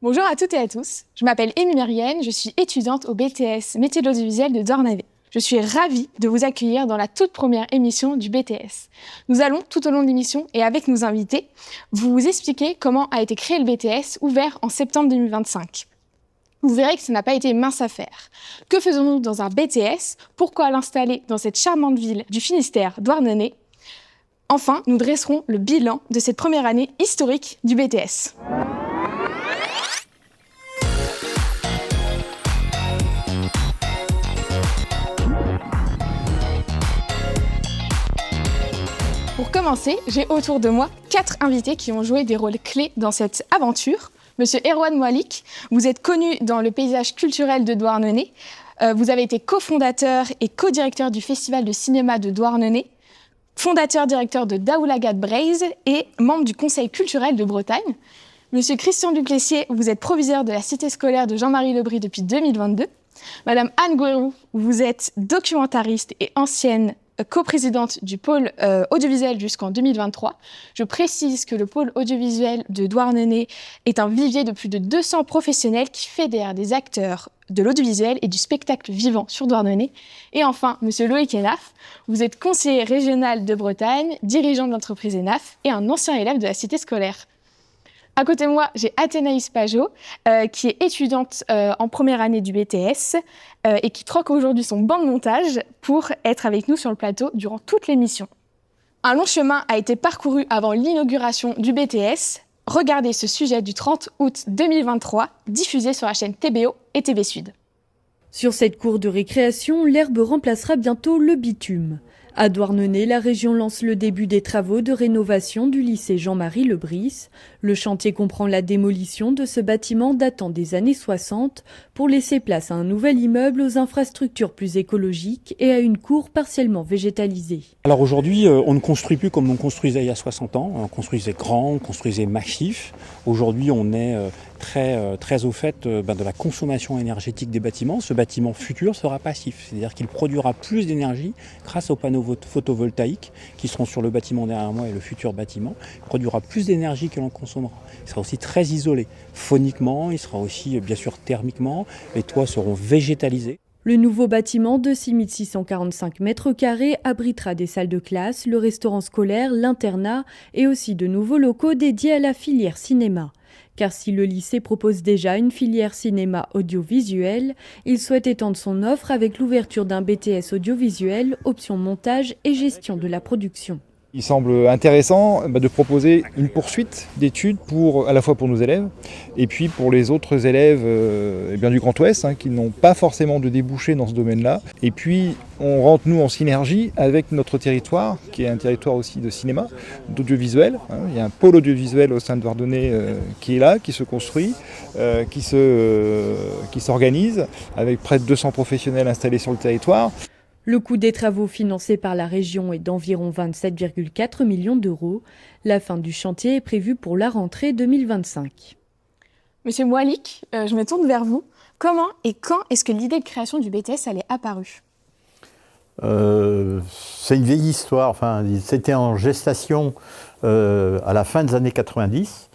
Bonjour à toutes et à tous, je m'appelle Émy Myrienne, je suis étudiante au BTS Métiers de l'audiovisuel de Douarnenez. Je suis ravie de vous accueillir dans la toute première émission du BTS. Nous allons, tout au long de l'émission et avec nos invités, vous expliquer comment a été créé le BTS, ouvert en septembre 2025. Vous verrez que ça n'a pas été mince affaire. Que faisons-nous dans un BTS? Pourquoi l'installer dans cette charmante ville du Finistère, Douarnenez? Enfin, nous dresserons le bilan de cette première année historique du BTS. Pour commencer, j'ai autour de moi 4 invités qui ont joué des rôles clés dans cette aventure. Monsieur Erwan Moalik, vous êtes connu dans le paysage culturel de Douarnenez. Vous avez été cofondateur et co-directeur du Festival de cinéma de Douarnenez, fondateur-directeur de Daoulagad Braise et membre du Conseil culturel de Bretagne. Monsieur Christian Duplessier, vous êtes proviseur de la cité scolaire de Jean-Marie Lebris depuis 2022. Madame Anne Gouérou, vous êtes documentariste et ancienne coprésidente du pôle audiovisuel jusqu'en 2023. Je précise que le pôle audiovisuel de Douarnenez est un vivier de plus de 200 professionnels qui fédèrent des acteurs de l'audiovisuel et du spectacle vivant sur Douarnenez. Et enfin, monsieur Loïc Enaf, vous êtes conseiller régional de Bretagne, dirigeant de l'entreprise Enaf et un ancien élève de la cité scolaire. À côté de moi, j'ai Athénaïs Pajot, qui est étudiante en première année du BTS et qui troque aujourd'hui son banc de montage pour être avec nous sur le plateau durant toute l'émission. Un long chemin a été parcouru avant l'inauguration du BTS. Regardez ce sujet du 30 août 2023, diffusé sur la chaîne TBO et TV Sud. Sur cette cour de récréation, l'herbe remplacera bientôt le bitume. À Douarnenez, la région lance le début des travaux de rénovation du lycée Jean-Marie Lebris. Le chantier comprend la démolition de ce bâtiment datant des années 60 pour laisser place à un nouvel immeuble aux infrastructures plus écologiques et à une cour partiellement végétalisée. Alors aujourd'hui, on ne construit plus comme on construisait il y a 60 ans. On construisait grand, on construisait massif. Aujourd'hui, on est très au fait de la consommation énergétique des bâtiments. Ce bâtiment futur sera passif, c'est-à-dire qu'il produira plus d'énergie grâce aux panneaux photovoltaïques qui seront sur le bâtiment derrière moi et le futur bâtiment. Il produira plus d'énergie que l'on consommera. Il sera aussi très isolé phoniquement, il sera aussi bien sûr thermiquement. Les toits seront végétalisés. Le nouveau bâtiment de 6645 mètres carrés abritera des salles de classe, le restaurant scolaire, l'internat et aussi de nouveaux locaux dédiés à la filière cinéma. Car si le lycée propose déjà une filière cinéma audiovisuel, il souhaite étendre son offre avec l'ouverture d'un BTS audiovisuel, option montage et gestion de la production. Il semble intéressant de proposer une poursuite d'études à la fois pour nos élèves et puis pour les autres élèves du Grand Ouest qui n'ont pas forcément de débouchés dans ce domaine-là. Et puis on rentre nous en synergie avec notre territoire qui est un territoire aussi de cinéma, d'audiovisuel. Il y a un pôle audiovisuel au sein de Douarnenez qui est là, qui se construit, qui s'organise avec près de 200 professionnels installés sur le territoire. Le coût des travaux financés par la région est d'environ 27,4 millions d'euros. La fin du chantier est prévue pour la rentrée 2025. Monsieur Moalik, je me tourne vers vous. Comment et quand est-ce que l'idée de création du BTS est apparue ? C'est une vieille histoire. C'était en gestation à la fin des années 90.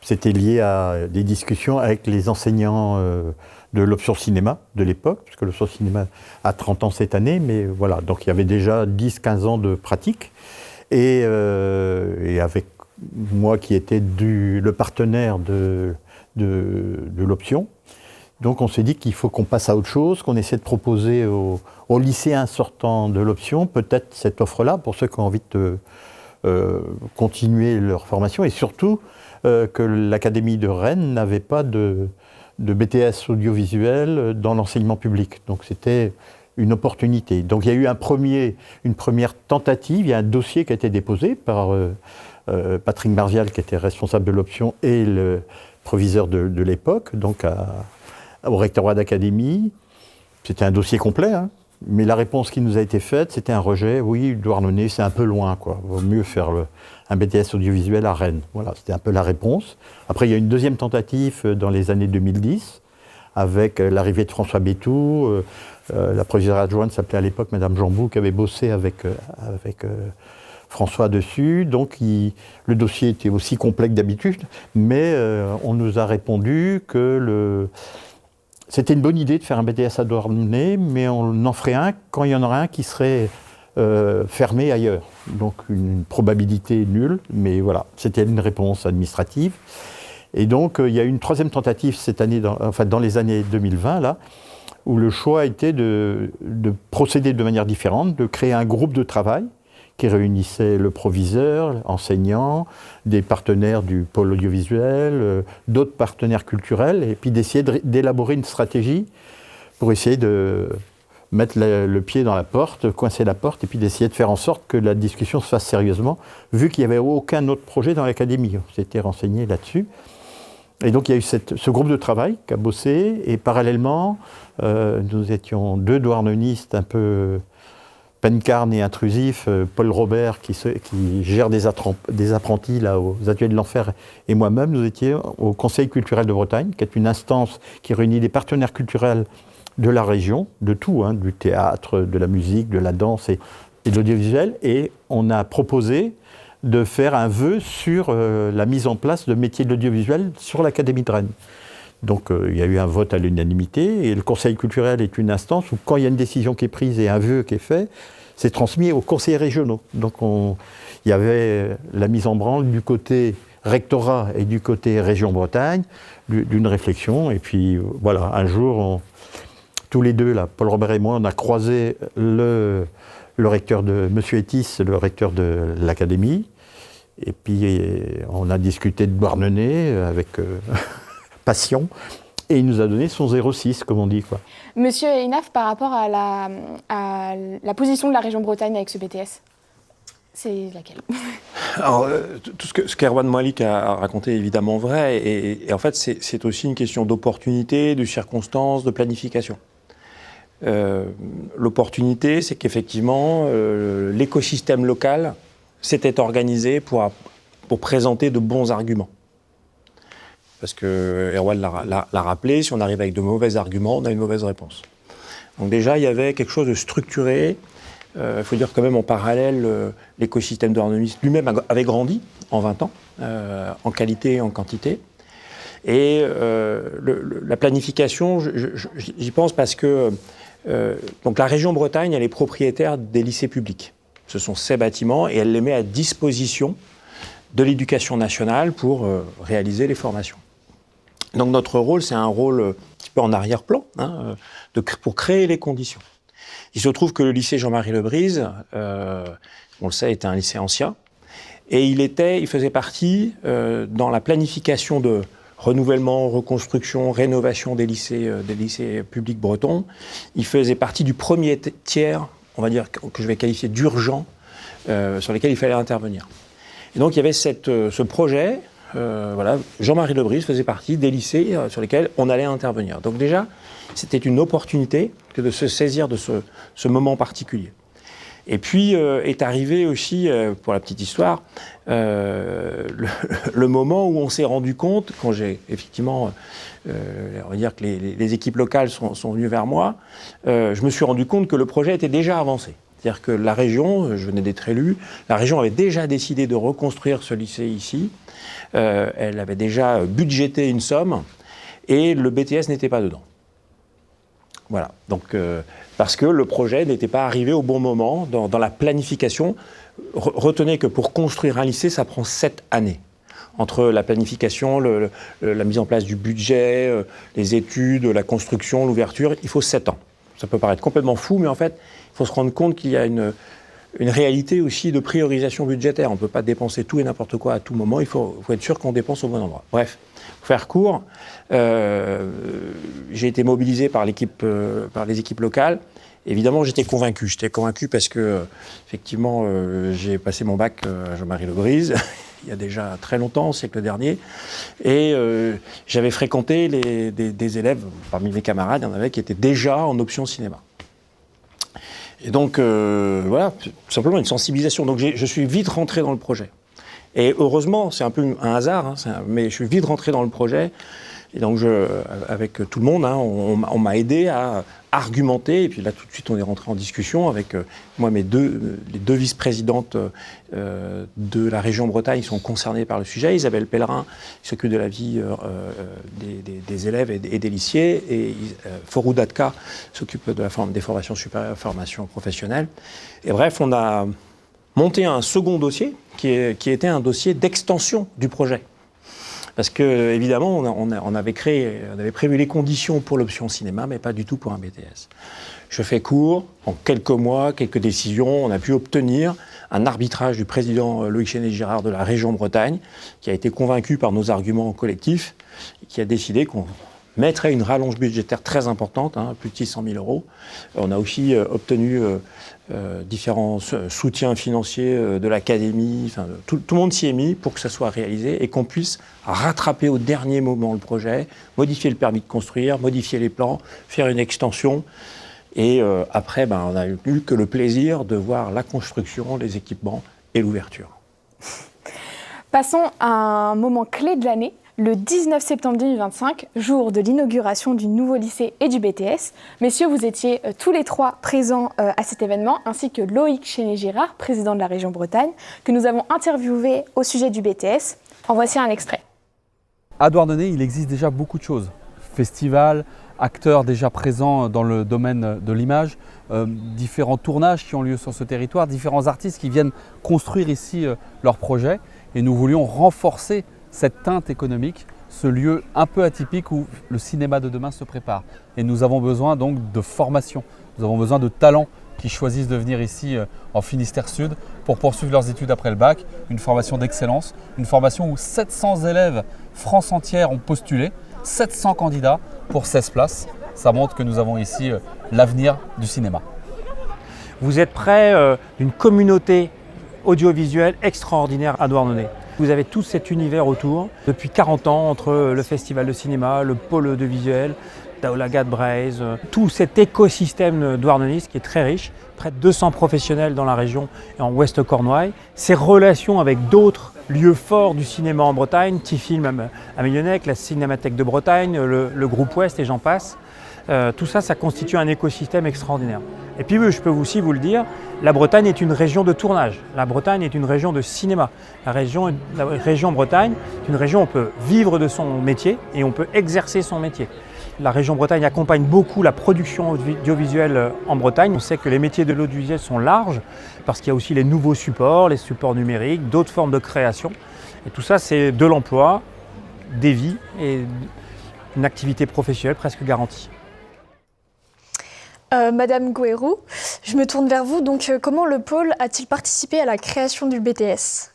C'était lié à des discussions avec les enseignants de l'option cinéma de l'époque, puisque l'option cinéma a 30 ans cette année, mais voilà, donc il y avait déjà 10-15 ans de pratique, et avec moi qui étais le partenaire de l'option, donc on s'est dit qu'il faut qu'on passe à autre chose, qu'on essaie de proposer aux lycéens sortant de l'option peut-être cette offre-là, pour ceux qui ont envie de continuer leur formation, et surtout que l'Académie de Rennes n'avait pas de BTS audiovisuel dans l'enseignement public. Donc c'était une opportunité. Donc il y a eu une première tentative, il y a un dossier qui a été déposé par Patrick Marvial, qui était responsable de l'option, et le proviseur de l'époque, donc au rectorat d'académie. C'était un dossier complet, mais la réponse qui nous a été faite, c'était un rejet. Oui, Douarnenez, c'est un peu loin, quoi. Vaut mieux faire un BTS audiovisuel à Rennes. Voilà, c'était un peu la réponse. Après, il y a une deuxième tentative dans les années 2010, avec l'arrivée de François Bétou. La proviseure adjointe s'appelait à l'époque Madame Jambou, qui avait bossé avec François dessus. Donc le dossier était aussi complexe que d'habitude, mais on nous a répondu que c'était une bonne idée de faire un BTS à Douarnenez, mais on en ferait un quand il y en aurait un qui serait fermé ailleurs. Donc une probabilité nulle, mais voilà, c'était une réponse administrative. Et donc il y a eu une troisième tentative cette année, dans les années 2020, là, où le choix était de procéder de manière différente, de créer un groupe de travail qui réunissait le proviseur, l'enseignant, des partenaires du pôle audiovisuel, d'autres partenaires culturels, et puis d'essayer d'élaborer une stratégie pour essayer de mettre le pied dans la porte, coincer la porte, et puis d'essayer de faire en sorte que la discussion se fasse sérieusement, vu qu'il n'y avait aucun autre projet dans l'académie. On s'était renseigné là-dessus. Et donc il y a eu ce groupe de travail qui a bossé, et parallèlement, nous étions deux douarnenistes un peu pancarnes et intrusifs, Paul Robert qui gère des apprentis là, aux Ateliers de l'Enfer, et moi-même, nous étions au Conseil culturel de Bretagne, qui est une instance qui réunit des partenaires culturels de la région, de tout, hein, du théâtre, de la musique, de la danse et de l'audiovisuel, et on a proposé de faire un vœu sur la mise en place de métiers de l'audiovisuel sur l'Académie de Rennes. Donc il y a eu un vote à l'unanimité, et le Conseil culturel est une instance où quand il y a une décision qui est prise et un vœu qui est fait, c'est transmis aux conseillers régionaux. Donc il y avait la mise en branle du côté rectorat et du côté région Bretagne, d'une réflexion, et puis voilà, un jour, tous les deux, là, Paul Robert et moi, on a croisé le recteur de Monsieur Etis, le recteur de l'Académie, et puis on a discuté de Douarnenez avec passion, et il nous a donné son 06, comme on dit, quoi. Monsieur Einaf, par rapport à la position de la région Bretagne avec ce BTS, c'est laquelle? Alors, tout ce qu'Erwan Moualik a raconté est évidemment vrai, et en fait c'est aussi une question d'opportunité, de circonstances, de planification. L'opportunité, c'est qu'effectivement l'écosystème local s'était organisé pour présenter de bons arguments. Parce que Erwan l'a rappelé, si on arrive avec de mauvais arguments, on a une mauvaise réponse. Donc déjà, il y avait quelque chose de structuré. Il faut dire quand même en parallèle, l'écosystème douarneniste lui-même avait grandi en 20 ans, en qualité et en quantité. Et la planification, j'y pense parce que donc la région Bretagne, elle est propriétaire des lycées publics. Ce sont ces bâtiments et elle les met à disposition de l'éducation nationale pour réaliser les formations. Donc notre rôle, c'est un rôle un petit peu en arrière-plan, hein, pour créer les conditions. Il se trouve que le lycée Jean-Marie Lebrise, on le sait, était un lycée ancien, et il faisait partie dans la planification de renouvellement, reconstruction, rénovation des lycées publics bretons. Il faisait partie du premier tiers, on va dire, que je vais qualifier d'urgent, sur lesquels il fallait intervenir. Et donc il y avait ce projet, voilà, Jean-Marie Lebrise faisait partie des lycées sur lesquels on allait intervenir. Donc déjà, c'était une opportunité que de se saisir de ce moment particulier. Et puis est arrivé aussi, pour la petite histoire, le moment où on s'est rendu compte, quand j'ai effectivement, on va dire que les équipes locales sont venues vers moi, je me suis rendu compte que le projet était déjà avancé. C'est-à-dire que la région, je venais d'être élu, la région avait déjà décidé de reconstruire ce lycée ici, elle avait déjà budgété une somme, et le BTS n'était pas dedans. Voilà, donc parce que le projet n'était pas arrivé au bon moment dans la planification. Retenez que pour construire un lycée, ça prend 7 années. Entre la planification, la mise en place du budget, les études, la construction, l'ouverture, il faut 7 ans. Ça peut paraître complètement fou, mais en fait, il faut se rendre compte qu'il y a une réalité aussi de priorisation budgétaire. On ne peut pas dépenser tout et n'importe quoi à tout moment, il faut être sûr qu'on dépense au bon endroit. Bref, pour faire court, j'ai été mobilisé par les équipes locales. Évidemment, j'étais convaincu. J'étais convaincu parce que, effectivement, j'ai passé mon bac à Jean-Marie Lebrise, il y a déjà très longtemps, au siècle dernier, et j'avais fréquenté des élèves, parmi mes camarades, il y en avait qui étaient déjà en option cinéma. Et donc, voilà, tout simplement une sensibilisation. Donc, je suis vite rentré dans le projet. Et heureusement, c'est un peu un hasard, hein, mais je suis vite rentré dans le projet. Et donc, avec tout le monde, on m'a aidé à argumenter. Et puis là, tout de suite, on est rentré en discussion avec moi, les deux vice-présidentes de la région Bretagne sont concernées par le sujet. Isabelle Pellerin, qui s'occupe de la vie des élèves et des lycées, et Forou Datka s'occupe de des formations supérieures, formations professionnelles. Et bref, on a monté un second dossier qui était un dossier d'extension du projet. Parce que, évidemment, on avait prévu les conditions pour l'option cinéma, mais pas du tout pour un BTS. Je fais court, en quelques mois, quelques décisions, on a pu obtenir un arbitrage du président Loïc Chéné-Girard de la région Bretagne, qui a été convaincu par nos arguments collectifs, et qui a décidé qu'on mettrait une rallonge budgétaire très importante, plus de 600 000 €. On a aussi obtenu différents soutiens financiers de l'académie. Enfin, tout le monde s'y est mis pour que ça soit réalisé et qu'on puisse rattraper au dernier moment le projet, modifier le permis de construire, modifier les plans, faire une extension. Et après, on n'a eu que le plaisir de voir la construction, les équipements et l'ouverture. Passons à un moment clé de l'année. Le 19 septembre 2025, jour de l'inauguration du nouveau lycée et du BTS. Messieurs, vous étiez tous les trois présents à cet événement, ainsi que Loïc Chéné-Girard, président de la région Bretagne, que nous avons interviewé au sujet du BTS. En voici un extrait. À Douarnenez, il existe déjà beaucoup de choses. Festivals, acteurs déjà présents dans le domaine de l'image, différents tournages qui ont lieu sur ce territoire, différents artistes qui viennent construire ici leurs projets. Et nous voulions renforcer cette teinte économique, ce lieu un peu atypique où le cinéma de demain se prépare. Et nous avons besoin donc de formation, nous avons besoin de talents qui choisissent de venir ici en Finistère Sud pour poursuivre leurs études après le bac, une formation d'excellence, une formation où 700 élèves France entière ont postulé, 700 candidats pour 16 places. Ça montre que nous avons ici l'avenir du cinéma. Vous êtes près d'une communauté audiovisuelle extraordinaire à Douarnenez. Vous avez tout cet univers autour, depuis 40 ans, entre le festival de cinéma, le pôle audiovisuel, Daoulagat Braise, tout cet écosystème douarnenez qui est très riche, près de 200 professionnels dans la région et en Ouest Cornouailles, ces relations avec d'autres lieux forts du cinéma en Bretagne, Tifilm à Millonnec, la Cinémathèque de Bretagne, le groupe Ouest et j'en passe. Tout ça, ça constitue un écosystème extraordinaire. Et puis je peux aussi vous le dire, la Bretagne est une région de tournage. La Bretagne est une région de cinéma. La région Bretagne est une région où on peut vivre de son métier et on peut exercer son métier. La région Bretagne accompagne beaucoup la production audiovisuelle en Bretagne. On sait que les métiers de l'audiovisuel sont larges parce qu'il y a aussi les nouveaux supports, les supports numériques, d'autres formes de création. Et tout ça, c'est de l'emploi, des vies et une activité professionnelle presque garantie. Madame Gouérou, je me tourne vers vous. Donc, comment le pôle a-t-il participé à la création du BTS ?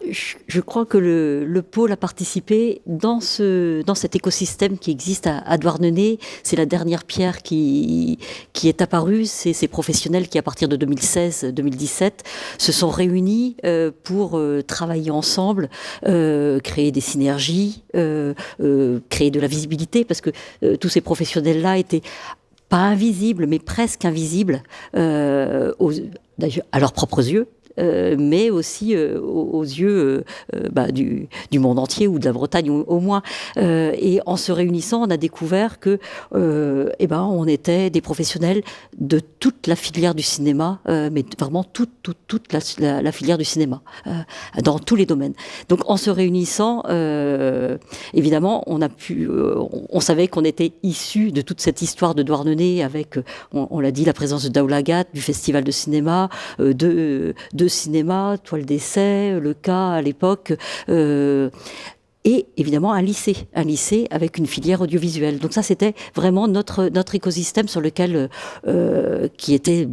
Je crois que le pôle a participé dans cet écosystème qui existe à Douarnenez. C'est la dernière pierre qui est apparue. C'est ces professionnels qui, à partir de 2016-2017, se sont réunis pour travailler ensemble, créer des synergies, créer de la visibilité, parce que tous ces professionnels-là étaient pas invisibles, mais presque invisibles à leurs propres yeux. Mais aussi aux yeux du monde entier ou de la Bretagne au moins. Et en se réunissant, on a découvert que on était des professionnels de toute la filière du cinéma, mais vraiment toute la filière du cinéma, dans tous les domaines. Donc en se réunissant, évidemment, on savait qu'on était issus de toute cette histoire de Douarnenez avec, on l'a dit, la présence de Daoulagat, du festival de cinéma, de cinéma, Toile d'essai, le cas à l'époque, et évidemment un lycée avec une filière audiovisuelle. Donc ça, c'était vraiment notre écosystème sur lequel, qui était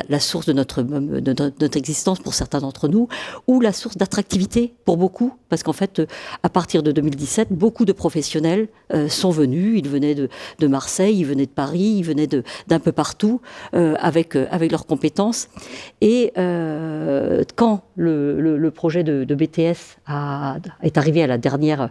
la source de notre existence pour certains d'entre nous, ou la source d'attractivité pour beaucoup, parce qu'en fait, à partir de 2017, beaucoup de professionnels sont venus. Ils venaient de Marseille, ils venaient de Paris, ils venaient d'un peu partout, avec leurs compétences. Et quand le projet de BTS est arrivé à la dernière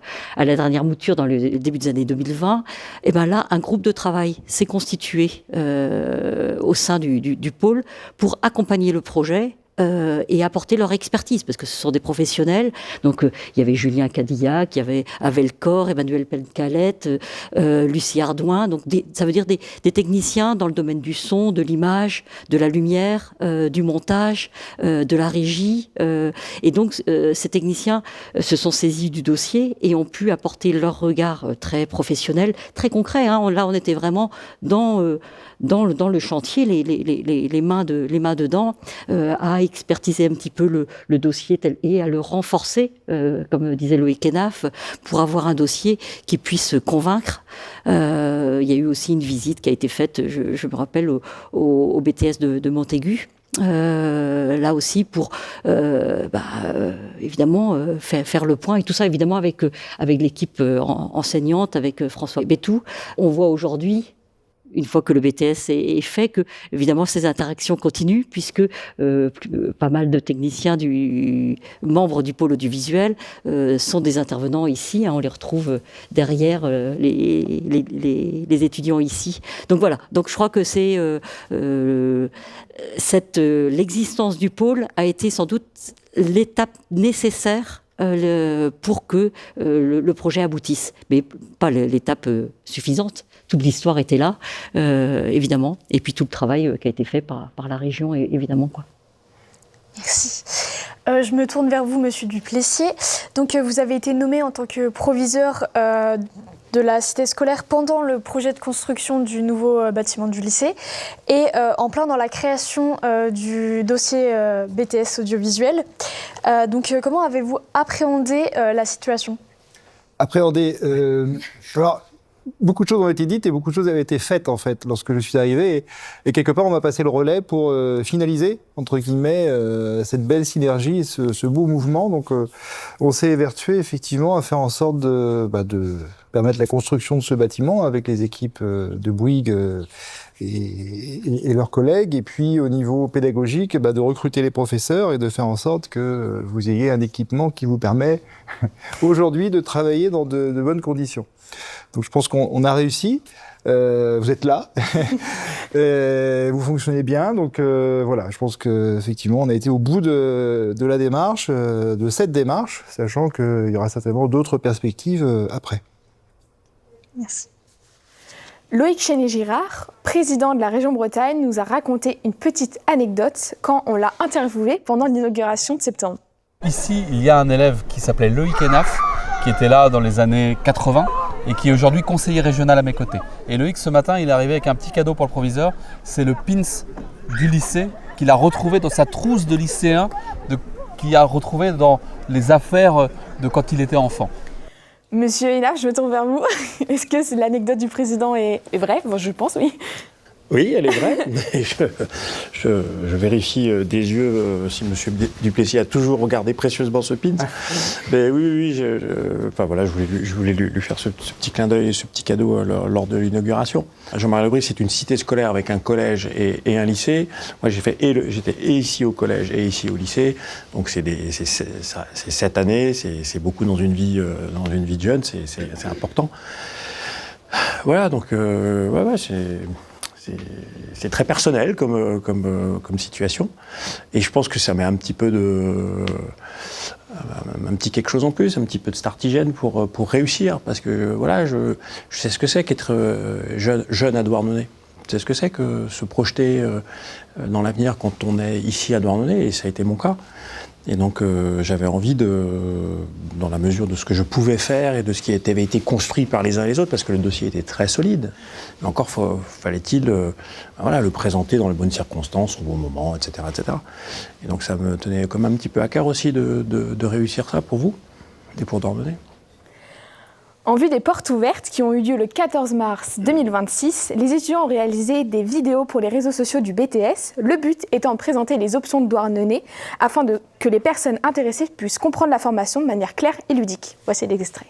mouture dans le début des années 2020, et là, un groupe de travail s'est constitué au sein du pôle pour accompagner le projet et apporter leur expertise, parce que ce sont des professionnels. Donc il y avait Julien Cadillac, il y avait Avelcor, Emmanuel Pencalette, Lucie Ardouin, donc ça veut dire des techniciens dans le domaine du son, de l'image, de la lumière, du montage, de la régie. Et donc ces techniciens se sont saisis du dossier et ont pu apporter leur regard très professionnel, très concret. Là, on était vraiment dans le chantier, les mains dedans, à expertiser un petit peu le dossier et à le renforcer, comme disait Loïc Henaf, pour avoir un dossier qui puisse convaincre. Il y a eu aussi une visite qui a été faite, je me rappelle, au BTS de Montaigu. Là aussi pour évidemment faire le point et tout ça évidemment avec l'équipe enseignante, avec François Bétou. On voit aujourd'hui, une fois que le BTS est fait, que évidemment ces interactions continuent, puisque pas mal de techniciens membres du pôle audiovisuel sont des intervenants ici. On les retrouve derrière les étudiants ici. Donc voilà. Donc je crois que c'est l'existence du pôle a été sans doute l'étape nécessaire pour que le projet aboutisse, mais pas l'étape suffisante. Toute l'histoire était là, évidemment, et puis tout le travail qui a été fait par la région, évidemment, quoi. Merci. Je me tourne vers vous, Monsieur Duplessis. Donc, vous avez été nommé en tant que proviseur de la cité scolaire pendant le projet de construction du nouveau bâtiment du lycée et en plein dans la création du dossier BTS audiovisuel. Donc, comment avez-vous appréhendé la situation ? Alors, beaucoup de choses ont été dites et beaucoup de choses avaient été faites en fait lorsque je suis arrivé et quelque part on m'a passé le relais pour finaliser entre guillemets cette belle synergie, ce beau mouvement. Donc on s'est évertué effectivement à faire en sorte de permettre la construction de ce bâtiment avec les équipes de Bouygues et leurs collègues, et puis au niveau pédagogique de recruter les professeurs et de faire en sorte que vous ayez un équipement qui vous permet aujourd'hui de travailler dans de bonnes conditions. Donc je pense qu'on a réussi, vous êtes là, vous fonctionnez bien, donc voilà, je pense qu'effectivement on a été au bout de la démarche, de cette démarche, sachant qu'il y aura certainement d'autres perspectives après. Merci. Loïc Chéné-Girard, président de la région Bretagne, nous a raconté une petite anecdote quand on l'a interviewé pendant l'inauguration de septembre. Ici, il y a un élève qui s'appelait Loïc Henaf, qui était là dans les années 80 et qui est aujourd'hui conseiller régional à mes côtés. Et Loïc, ce matin, il est arrivé avec un petit cadeau pour le proviseur. C'est le pins du lycée qu'il a retrouvé dans sa trousse de lycéen, qu'il a retrouvé dans les affaires de quand il était enfant. Monsieur Henaf, je me tourne vers vous. Est-ce que l'anecdote du président est vraie ? Bon, je pense, oui. Oui, elle est vraie. Mais je vérifie des yeux si M. Duplessis a toujours regardé précieusement ce pins. Mais oui, je voulais lui faire ce petit clin d'œil et ce petit cadeau lors de l'inauguration. Jean-Marie Lebris, c'est une cité scolaire avec un collège et un lycée. Moi, j'étais ici au collège et ici au lycée. Donc c'est 7 années, c'est beaucoup dans une vie de jeune, c'est important. Voilà, donc c'est très personnel comme situation, et je pense que ça met un petit peu un petit quelque chose en plus, un petit peu de startigène pour réussir, parce que voilà, je sais ce que c'est qu'être jeune à Douarnenez. Je sais ce que c'est que se projeter dans l'avenir quand on est ici à Douarnenez, et ça a été mon cas. Et donc j'avais envie dans la mesure de ce que je pouvais faire et de ce qui avait été construit par les uns et les autres, parce que le dossier était très solide, mais encore fallait-il le présenter dans les bonnes circonstances, au bon moment, etc., etc. Et donc ça me tenait comme un petit peu à cœur aussi de réussir ça pour vous et pour Douarnenez. En vue des portes ouvertes qui ont eu lieu le 14 mars 2026, les étudiants ont réalisé des vidéos pour les réseaux sociaux du BTS, le but étant de présenter les options de Douarnenez afin que les personnes intéressées puissent comprendre la formation de manière claire et ludique. Voici l'extrait.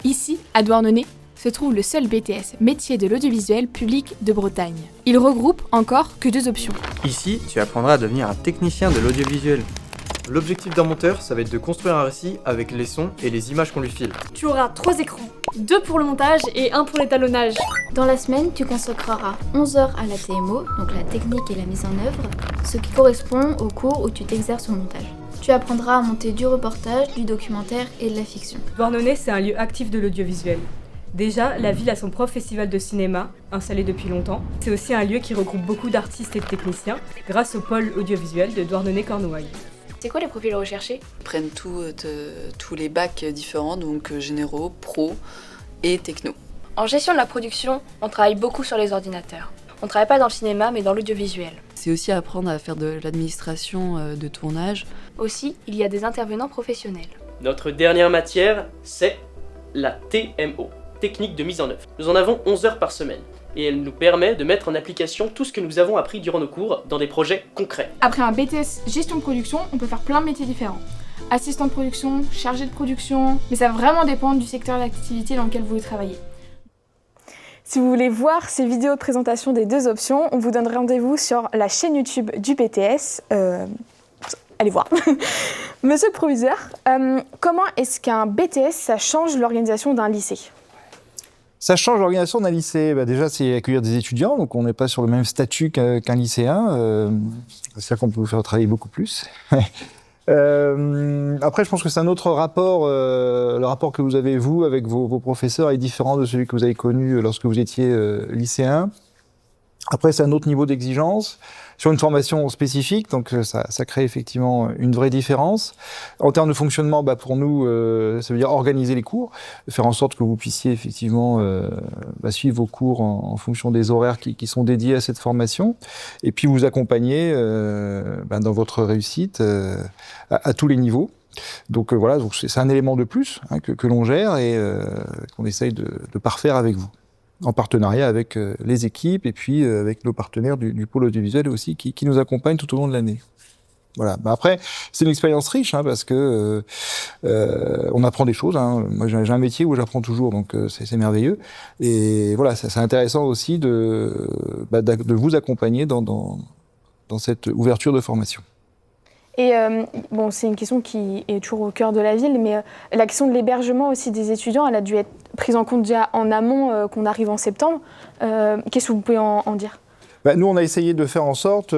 Ici, à Douarnenez, se trouve le seul BTS métier de l'audiovisuel public de Bretagne. Il regroupe encore que 2 options. Ici, tu apprendras à devenir un technicien de l'audiovisuel. L'objectif d'un monteur, ça va être de construire un récit avec les sons et les images qu'on lui file. Tu auras 3 écrans, 2 pour le montage et 1 pour l'étalonnage. Dans la semaine, tu consacreras 11 heures à la TMO, donc la technique et la mise en œuvre, ce qui correspond au cours où tu t'exerces au montage. Tu apprendras à monter du reportage, du documentaire et de la fiction. Douarnenez, c'est un lieu actif de l'audiovisuel. Déjà, la ville a son propre festival de cinéma, installé depuis longtemps. C'est aussi un lieu qui regroupe beaucoup d'artistes et de techniciens, grâce au pôle audiovisuel de Douarnenez-Cornouailles. C'est quoi les profils recherchés ? Ils prennent tous les bacs différents, donc généraux, pro et techno. En gestion de la production, on travaille beaucoup sur les ordinateurs. On ne travaille pas dans le cinéma, mais dans l'audiovisuel. C'est aussi apprendre à faire de l'administration de tournage. Aussi, il y a des intervenants professionnels. Notre dernière matière, c'est la TMO, technique de mise en œuvre. Nous en avons 11 heures par semaine. Et elle nous permet de mettre en application tout ce que nous avons appris durant nos cours dans des projets concrets. Après un BTS gestion de production, on peut faire plein de métiers différents. Assistant de production, chargé de production, mais ça va vraiment dépendre du secteur d'activité dans lequel vous voulez travailler. Si vous voulez voir ces vidéos de présentation des deux options, on vous donne rendez-vous sur la chaîne YouTube du BTS. Allez voir. Monsieur le proviseur, comment est-ce qu'un BTS, ça change l'organisation d'un lycée ? Ça change l'organisation d'un lycée. Déjà, c'est accueillir des étudiants, donc on n'est pas sur le même statut qu'un lycéen. C'est-à-dire qu'on peut vous faire travailler beaucoup plus. Après, je pense que c'est un autre rapport. Le rapport que vous avez, vous, avec vos professeurs est différent de celui que vous avez connu lorsque vous étiez lycéen. Après, c'est un autre niveau d'exigence sur une formation spécifique, donc ça crée effectivement une vraie différence. En termes de fonctionnement, pour nous, ça veut dire organiser les cours, faire en sorte que vous puissiez effectivement suivre vos cours en fonction des horaires qui sont dédiés à cette formation, et puis vous accompagner dans votre réussite à tous les niveaux. Donc voilà, donc c'est un élément de plus que l'on gère et qu'on essaye de parfaire avec vous, en partenariat avec les équipes et puis avec nos partenaires du pôle audiovisuel aussi qui nous accompagnent tout au long de l'année. Voilà. Après, c'est une expérience riche parce que on apprend des choses. Moi, j'ai un métier où j'apprends toujours, donc c'est merveilleux. Et voilà, c'est intéressant aussi de vous accompagner dans cette ouverture de formation. Et c'est une question qui est toujours au cœur de la ville, mais la question de l'hébergement aussi des étudiants, elle a dû être prise en compte déjà en amont, qu'on arrive en septembre. Qu'est-ce que vous pouvez en dire ? Nous, on a essayé de faire en sorte,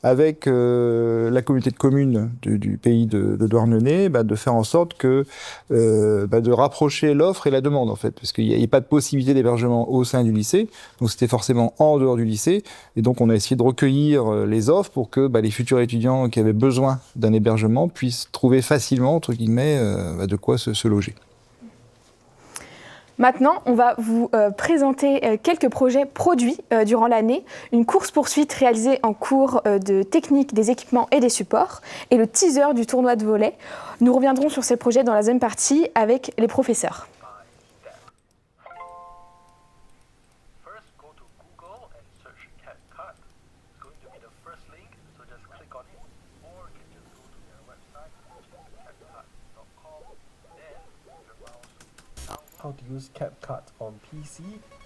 avec la communauté de communes du pays de Douarnenez, de faire en sorte que de rapprocher l'offre et la demande, en fait, parce qu'il n'y a pas de possibilité d'hébergement au sein du lycée, donc c'était forcément en dehors du lycée, et donc on a essayé de recueillir les offres pour que les futurs étudiants qui avaient besoin d'un hébergement puissent trouver facilement, entre guillemets, de quoi se loger. Maintenant, on va vous présenter quelques projets produits durant l'année, une course-poursuite réalisée en cours de technique des équipements et des supports, et le teaser du tournoi de volley. Nous reviendrons sur ces projets dans la deuxième partie avec les professeurs. How to use CapCut on PC,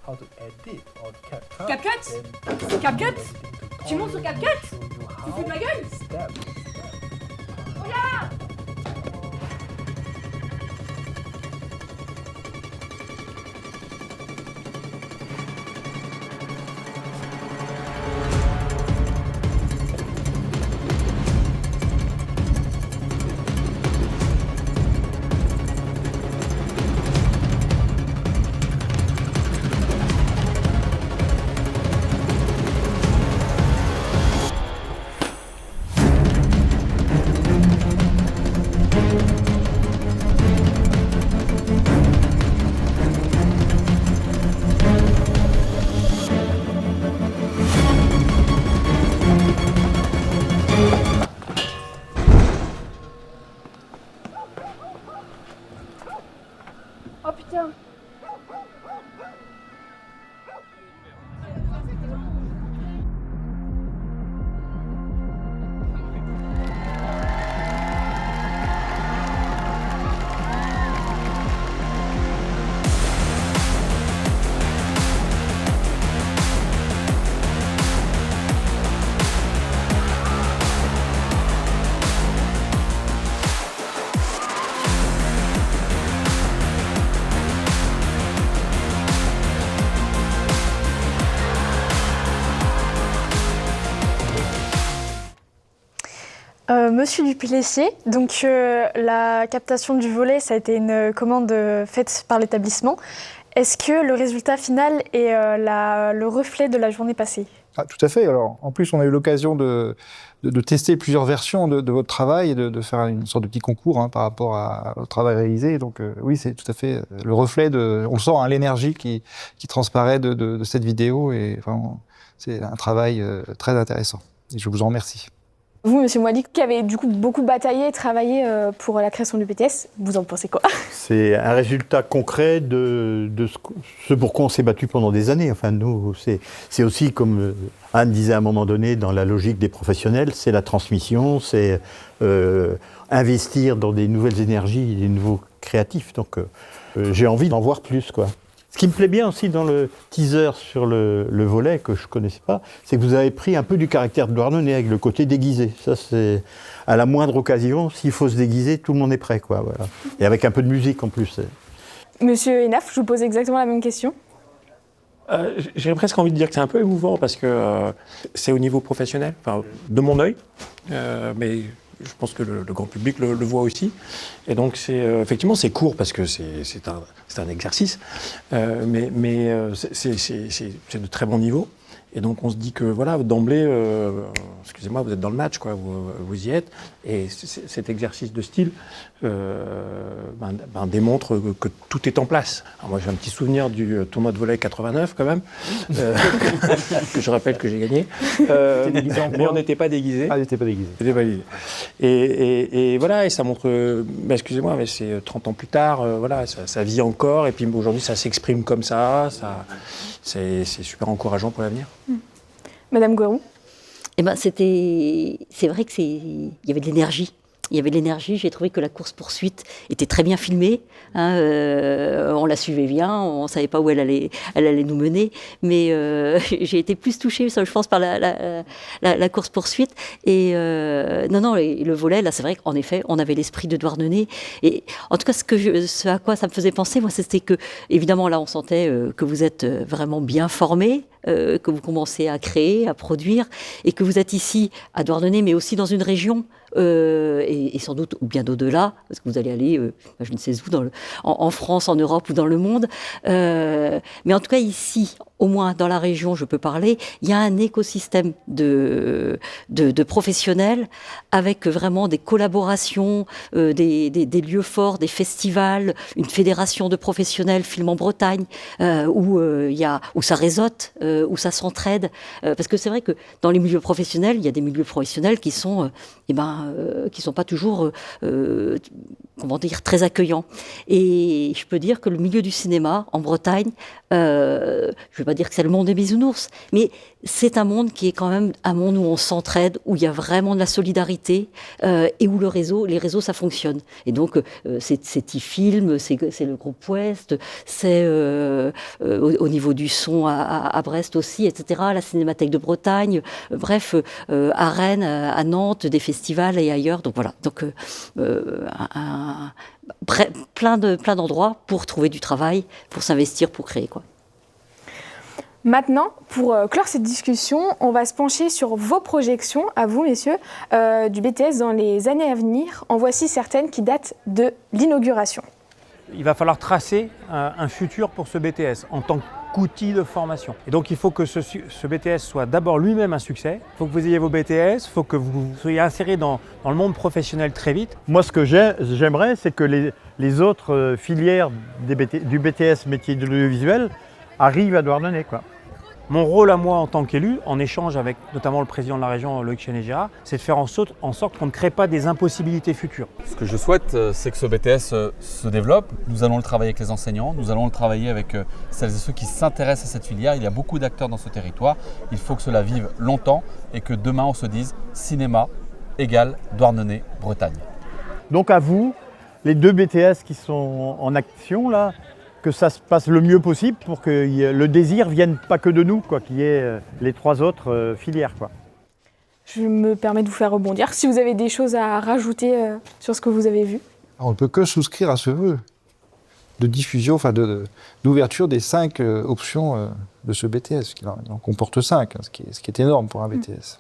how to edit on CapCut. CapCut? CapCut? Tu montes sur CapCut? Tu fous de ma gueule? Regarde! Oh putain! Monsieur Duplessis, donc la captation du volet, ça a été une commande faite par l'établissement. Est-ce que le résultat final est le reflet de la journée passée ? Tout à fait. Alors, en plus, on a eu l'occasion de tester plusieurs versions de votre travail et de faire une sorte de petit concours par rapport au travail réalisé. Donc oui, c'est tout à fait le reflet on le sent, l'énergie qui transparaît de cette vidéo. Et vraiment, c'est un travail très intéressant. Et je vous en remercie. Vous, Monsieur Moalik, qui avez du coup beaucoup bataillé et travaillé pour la création du BTS, vous en pensez quoi ? C'est un résultat concret de ce pour quoi on s'est battu pendant des années. Enfin, nous, c'est aussi, comme Anne disait à un moment donné, dans la logique des professionnels, c'est la transmission, c'est investir dans des nouvelles énergies, des nouveaux créatifs. Donc, j'ai envie d'en voir plus, quoi. Ce qui me plaît bien aussi dans le teaser sur le volet, que je ne connaissais pas, c'est que vous avez pris un peu du caractère de Douarnenez avec le côté déguisé. Ça, c'est à la moindre occasion, s'il faut se déguiser, tout le monde est prêt, quoi. Voilà. Et avec un peu de musique en plus. Monsieur Hénaf, je vous pose exactement la même question. J'ai presque envie de dire que c'est un peu émouvant parce que c'est au niveau professionnel, enfin, de mon œil, mais je pense que le grand public le voit aussi. Et donc, effectivement, c'est court parce que c'est un exercice, mais c'est de très bon niveau. Et donc, on se dit que, voilà, d'emblée, excusez-moi, vous êtes dans le match, quoi, vous y êtes. Et cet exercice de style démontre que tout est en place. Alors moi, j'ai un petit souvenir du tournoi de volley 89, quand même, que je rappelle que j'ai gagné. Mais on n'était pas déguisés. Ah, on n'était pas déguisés. Et voilà, et ça montre, excusez-moi, mais c'est 30 ans plus tard, voilà, ça vit encore. Et puis aujourd'hui, ça s'exprime comme ça. C'est super encourageant pour l'avenir. Madame Gourou. Eh ben, c'est vrai que il y avait de l'énergie. Il y avait de l'énergie. J'ai trouvé que la course-poursuite était très bien filmée. On la suivait bien. On ne savait pas où elle allait nous mener. Mais j'ai été plus touchée, ça, je pense, par la course-poursuite. Et non, le volet, là, c'est vrai qu'en effet, on avait l'esprit de Douarnenez. Et en tout cas, ce à quoi ça me faisait penser, moi, c'était que, évidemment, là, on sentait que vous êtes vraiment bien formés, que vous commencez à créer, à produire, et que vous êtes ici à Douarnenez, mais aussi dans une région, et sans doute bien au-delà, parce que vous allez aller, je ne sais où, en France, en Europe ou dans le monde. Mais en tout cas, ici, au moins dans la région, je peux parler, il y a un écosystème de professionnels avec vraiment des collaborations, des lieux forts, des festivals, une fédération de professionnels film en Bretagne, où ça réseaute, où ça s'entraide. Parce que c'est vrai que dans les milieux professionnels, il y a des milieux professionnels qui sont pas toujours, très accueillants. Et je peux dire que le milieu du cinéma en Bretagne, je ne vais pas dire que c'est le monde des bisounours, mais c'est un monde qui est quand même un monde où on s'entraide, où il y a vraiment de la solidarité, et où les réseaux, ça fonctionne. Et donc, c'est Tifilm, c'est le groupe Ouest, c'est au niveau du son à Brest aussi, etc., la Cinémathèque de Bretagne, bref, à Rennes, à Nantes, des festivals et ailleurs. Donc voilà, donc plein d'endroits pour trouver du travail, pour s'investir, pour créer, quoi. Maintenant, pour clore cette discussion, on va se pencher sur vos projections, à vous, messieurs, du BTS dans les années à venir. En voici certaines qui datent de l'inauguration. Il va falloir tracer un futur pour ce BTS en tant qu'outil de formation. Et donc il faut que ce BTS soit d'abord lui-même un succès. Il faut que vous ayez vos BTS, il faut que vous soyez insérés dans le monde professionnel très vite. Moi, ce que j'aimerais, c'est que les autres filières du BTS métier de l'audiovisuel arrivent à Douarnenez, quoi. Mon rôle à moi en tant qu'élu, en échange avec notamment le président de la région, Loïc Chenet-Girard, c'est de faire en sorte qu'on ne crée pas des impossibilités futures. Ce que je souhaite, c'est que ce BTS se développe. Nous allons le travailler avec les enseignants, nous allons le travailler avec celles et ceux qui s'intéressent à cette filière. Il y a beaucoup d'acteurs dans ce territoire. Il faut que cela vive longtemps et que demain on se dise cinéma égale Douarnenez, Bretagne. Donc à vous, les deux BTS qui sont en action là, que ça se passe le mieux possible pour que le désir vienne pas que de nous, quoi, qu'il y ait les trois autres filières, quoi. Je me permets de vous faire rebondir. Si vous avez des choses à rajouter sur ce que vous avez vu. On ne peut que souscrire à ce vœu de diffusion, d'ouverture des 5 options de ce BTS. Il en comporte 5, ce qui est énorme pour un BTS.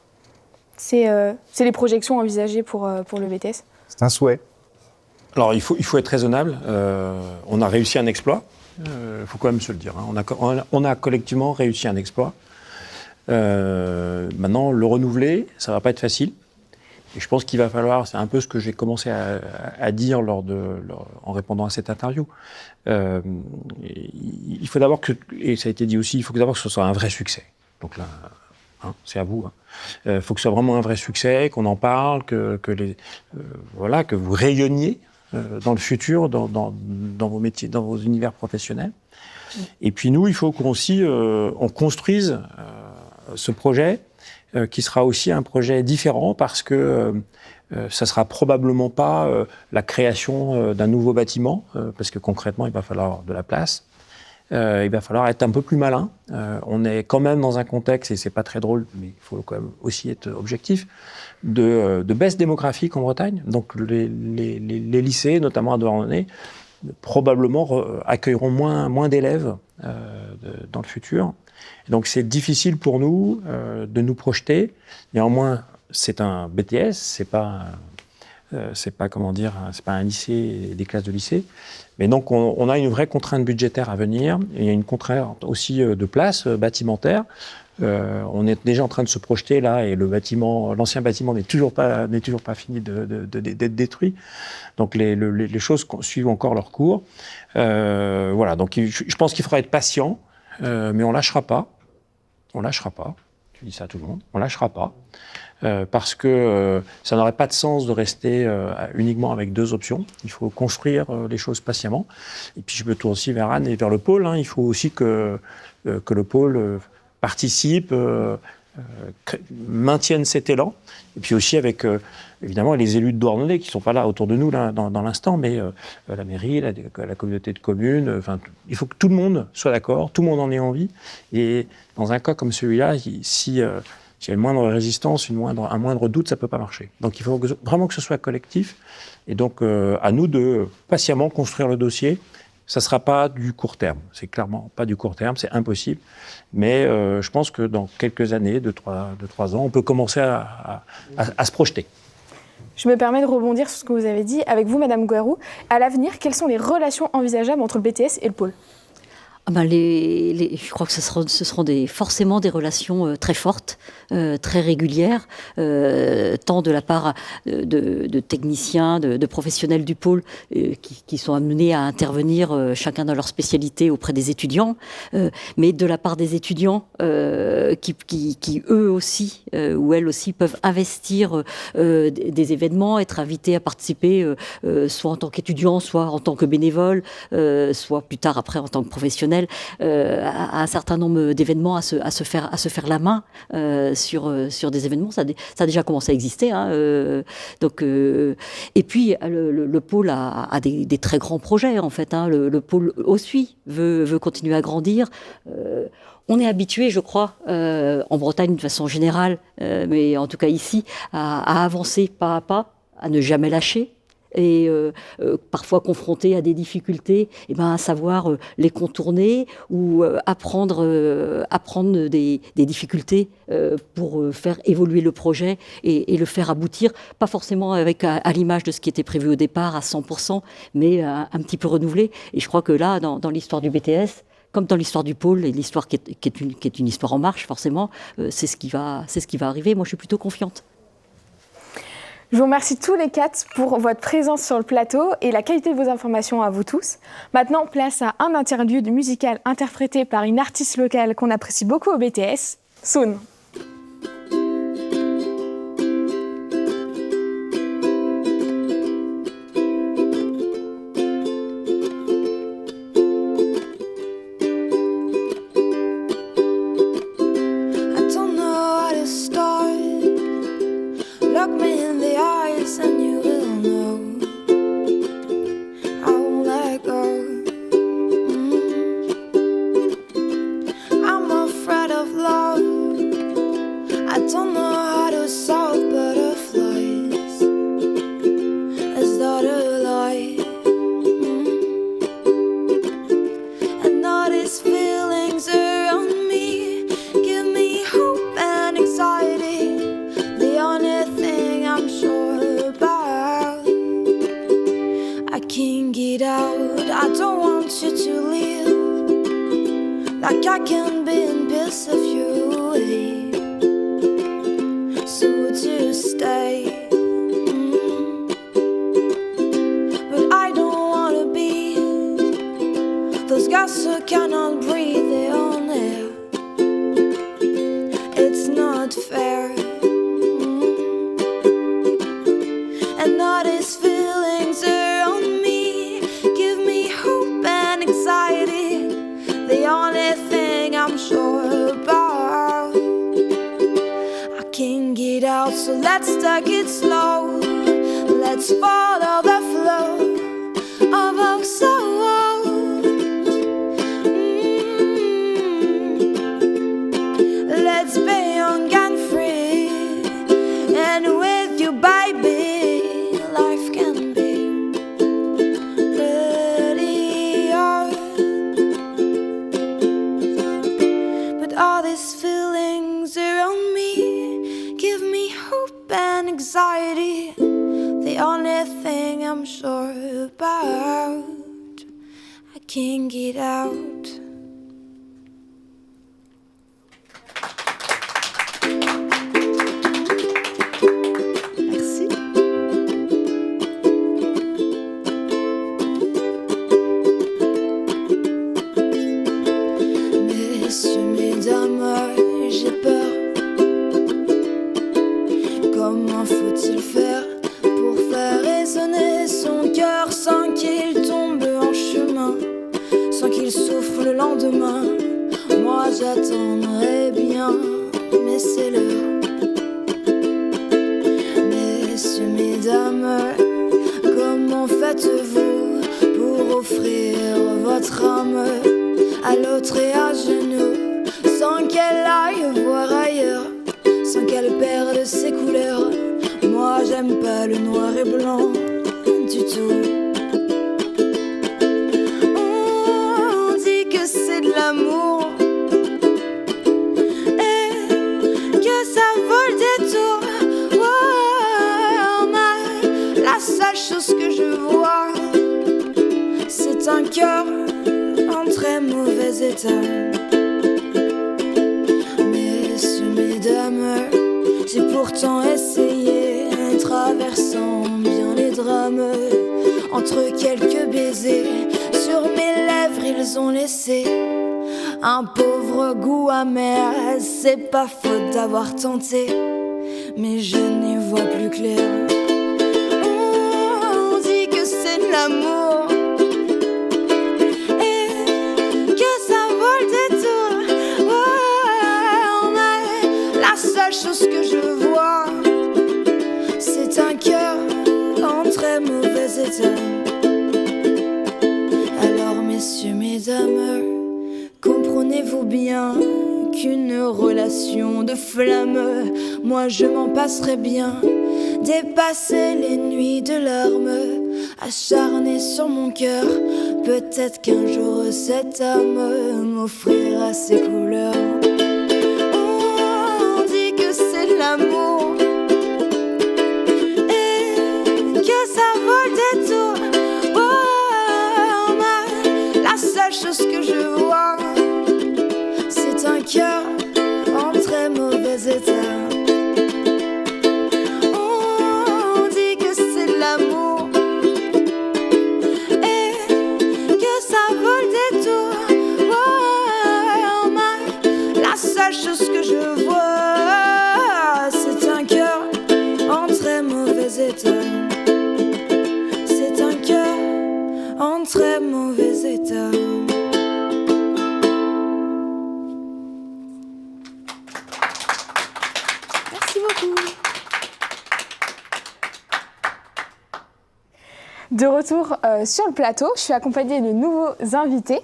c'est les projections envisagées pour le BTS? C'est un souhait. Alors il faut être raisonnable. On a réussi un exploit. Il faut quand même se le dire. Hein. On a collectivement réussi un exploit. Maintenant, le renouveler, ça ne va pas être facile. Et je pense qu'il va falloir, c'est un peu ce que j'ai commencé à dire en répondant à cette interview. Il faut d'abord et ça a été dit aussi, il faut d'abord que ce soit un vrai succès. Donc là, c'est à vous. Il faut que ce soit vraiment un vrai succès, qu'on en parle, que vous rayonniez dans le futur, dans vos métiers, dans vos univers professionnels. Et puis nous, il faut qu'on construise ce projet qui sera aussi un projet différent parce que ça sera probablement pas la création d'un nouveau bâtiment, parce que concrètement, il va falloir de la place. Il va falloir être un peu plus malin. On est quand même dans un contexte, et c'est pas très drôle, mais il faut quand même aussi être objectif, de baisse démographique en Bretagne. Donc les lycées, notamment à Douarnenez, probablement accueilleront moins d'élèves dans le futur. Donc c'est difficile pour nous de nous projeter. Néanmoins, c'est un BTS, c'est pas un lycée, des classes de lycée. Mais donc on a une vraie contrainte budgétaire à venir. Et il y a une contrainte aussi de place bâtimentaire. On est déjà en train de se projeter là, et l'ancien bâtiment n'est toujours pas fini d'être détruit. Donc les choses suivent encore leur cours. Voilà. Donc je pense qu'il faudra être patient. Mais on lâchera pas. On lâchera pas. Je dis ça à tout le monde. On lâchera pas. Parce que ça n'aurait pas de sens de rester uniquement avec deux options. Il faut construire les choses patiemment. Et puis je me tourne aussi vers Anne et vers le pôle. Il faut aussi que le pôle participe, maintienne cet élan. Et puis aussi avec, évidemment, les élus de Douarnenez qui ne sont pas là autour de nous là, dans l'instant, mais la mairie, la communauté de communes. Il faut que tout le monde soit d'accord, tout le monde en ait envie. Et dans un cas comme celui-là, s'il y a une moindre résistance, un moindre doute, ça ne peut pas marcher. Donc il faut vraiment que ce soit collectif. Et donc à nous de patiemment construire le dossier. Ça ne sera pas du court terme. C'est clairement pas du court terme, c'est impossible. Mais je pense que dans quelques années, 2-3 ans, on peut commencer à se projeter. Je me permets de rebondir sur ce que vous avez dit. Avec vous, Madame Guérou, à l'avenir, quelles sont les relations envisageables entre le BTS et le pôle ? Je crois que ce seront forcément des relations très fortes, très régulières, tant de la part de techniciens, de professionnels du pôle qui sont amenés à intervenir chacun dans leur spécialité auprès des étudiants, mais de la part des étudiants qui eux aussi ou elles aussi peuvent investir des événements, être invités à participer soit en tant qu'étudiants, soit en tant que bénévoles, soit plus tard après en tant que professionnels. À un certain nombre d'événements, à se faire la main sur des événements. Ça a déjà commencé à exister. Et puis, le pôle a des très grands projets, en fait. Le pôle aussi veut continuer à grandir. On est habitué, je crois, en Bretagne de façon générale, mais en tout cas ici, à avancer pas à pas, à ne jamais lâcher. Et parfois confrontés à des difficultés, à savoir les contourner ou apprendre des difficultés pour faire évoluer le projet et le faire aboutir, pas forcément à l'image de ce qui était prévu au départ à 100%, mais un petit peu renouvelé. Et je crois que là, dans l'histoire du BTS, comme dans l'histoire du pôle, et l'histoire qui est une histoire en marche, forcément, c'est ce qui va arriver. Moi, je suis plutôt confiante. Je vous remercie tous les quatre pour votre présence sur le plateau et la qualité de vos informations à vous tous. Maintenant, place à un interlude musical interprété par une artiste locale qu'on apprécie beaucoup au BTS, Soon. I'm afraid of love. like I can be in peace if you leave. So would you stay? But I don't wanna be those guys who cannot breathe their own air. It's not fair. And all these feelings are on me, give me hope and anxiety, the only thing I'm sure about. I can't get out, so let's take it slow. Let's follow the flow of our souls. Let's be young and free, and with you, baby, life can be pretty hard. But all these feelings around me give me hope and anxiety, the only thing I'm sure about. I can't get out. Merci. Messieurs, mesdames, j'ai peur. Comment faut-il faire pour faire résonner son cœur sans qu'il tombe en chemin, sans qu'il souffre le lendemain? Moi j'attendrai bien, mais c'est l'heure. Messieurs, mesdames, comment faites-vous pour offrir votre âme à l'autre et à genoux, sans qu'elle aille voir ailleurs, sans qu'elle perde ses couleurs? Moi j'aime pas le noir et blanc du tout. On dit que c'est de l'amour et que ça vole des tours. Oh, mais la seule chose que je vois, c'est un cœur en très mauvais état. Messieurs, mesdames, j'ai pourtant essayé, traversant bien les drames. Entre quelques baisers, sur mes lèvres ils ont laissé un pauvre goût amer. C'est pas faute d'avoir tenté, mais je n'y vois plus clair. On dit que c'est de l'amour et que ça vole des tours. Oh, mais la seule chose que je vois, c'est un cœur en très mauvais état. Alors messieurs, mesdames, comprenez-vous bien qu'une relation de flamme, moi je m'en passerais bien, dépasser les nuits de larmes acharnées sur mon cœur. Peut-être qu'un jour cette âme m'offrira ses couleurs. On dit que c'est de l'amour ça vole des tours. Oh, mais la seule chose que je vois, c'est un cœur en très mauvais état. On dit que c'est de l'amour et que ça vole des tours. Oh, mais la seule chose que je vois, c'est un cœur en très mauvais état. En très mauvais état. Merci beaucoup. De retour sur le plateau, je suis accompagnée de nouveaux invités.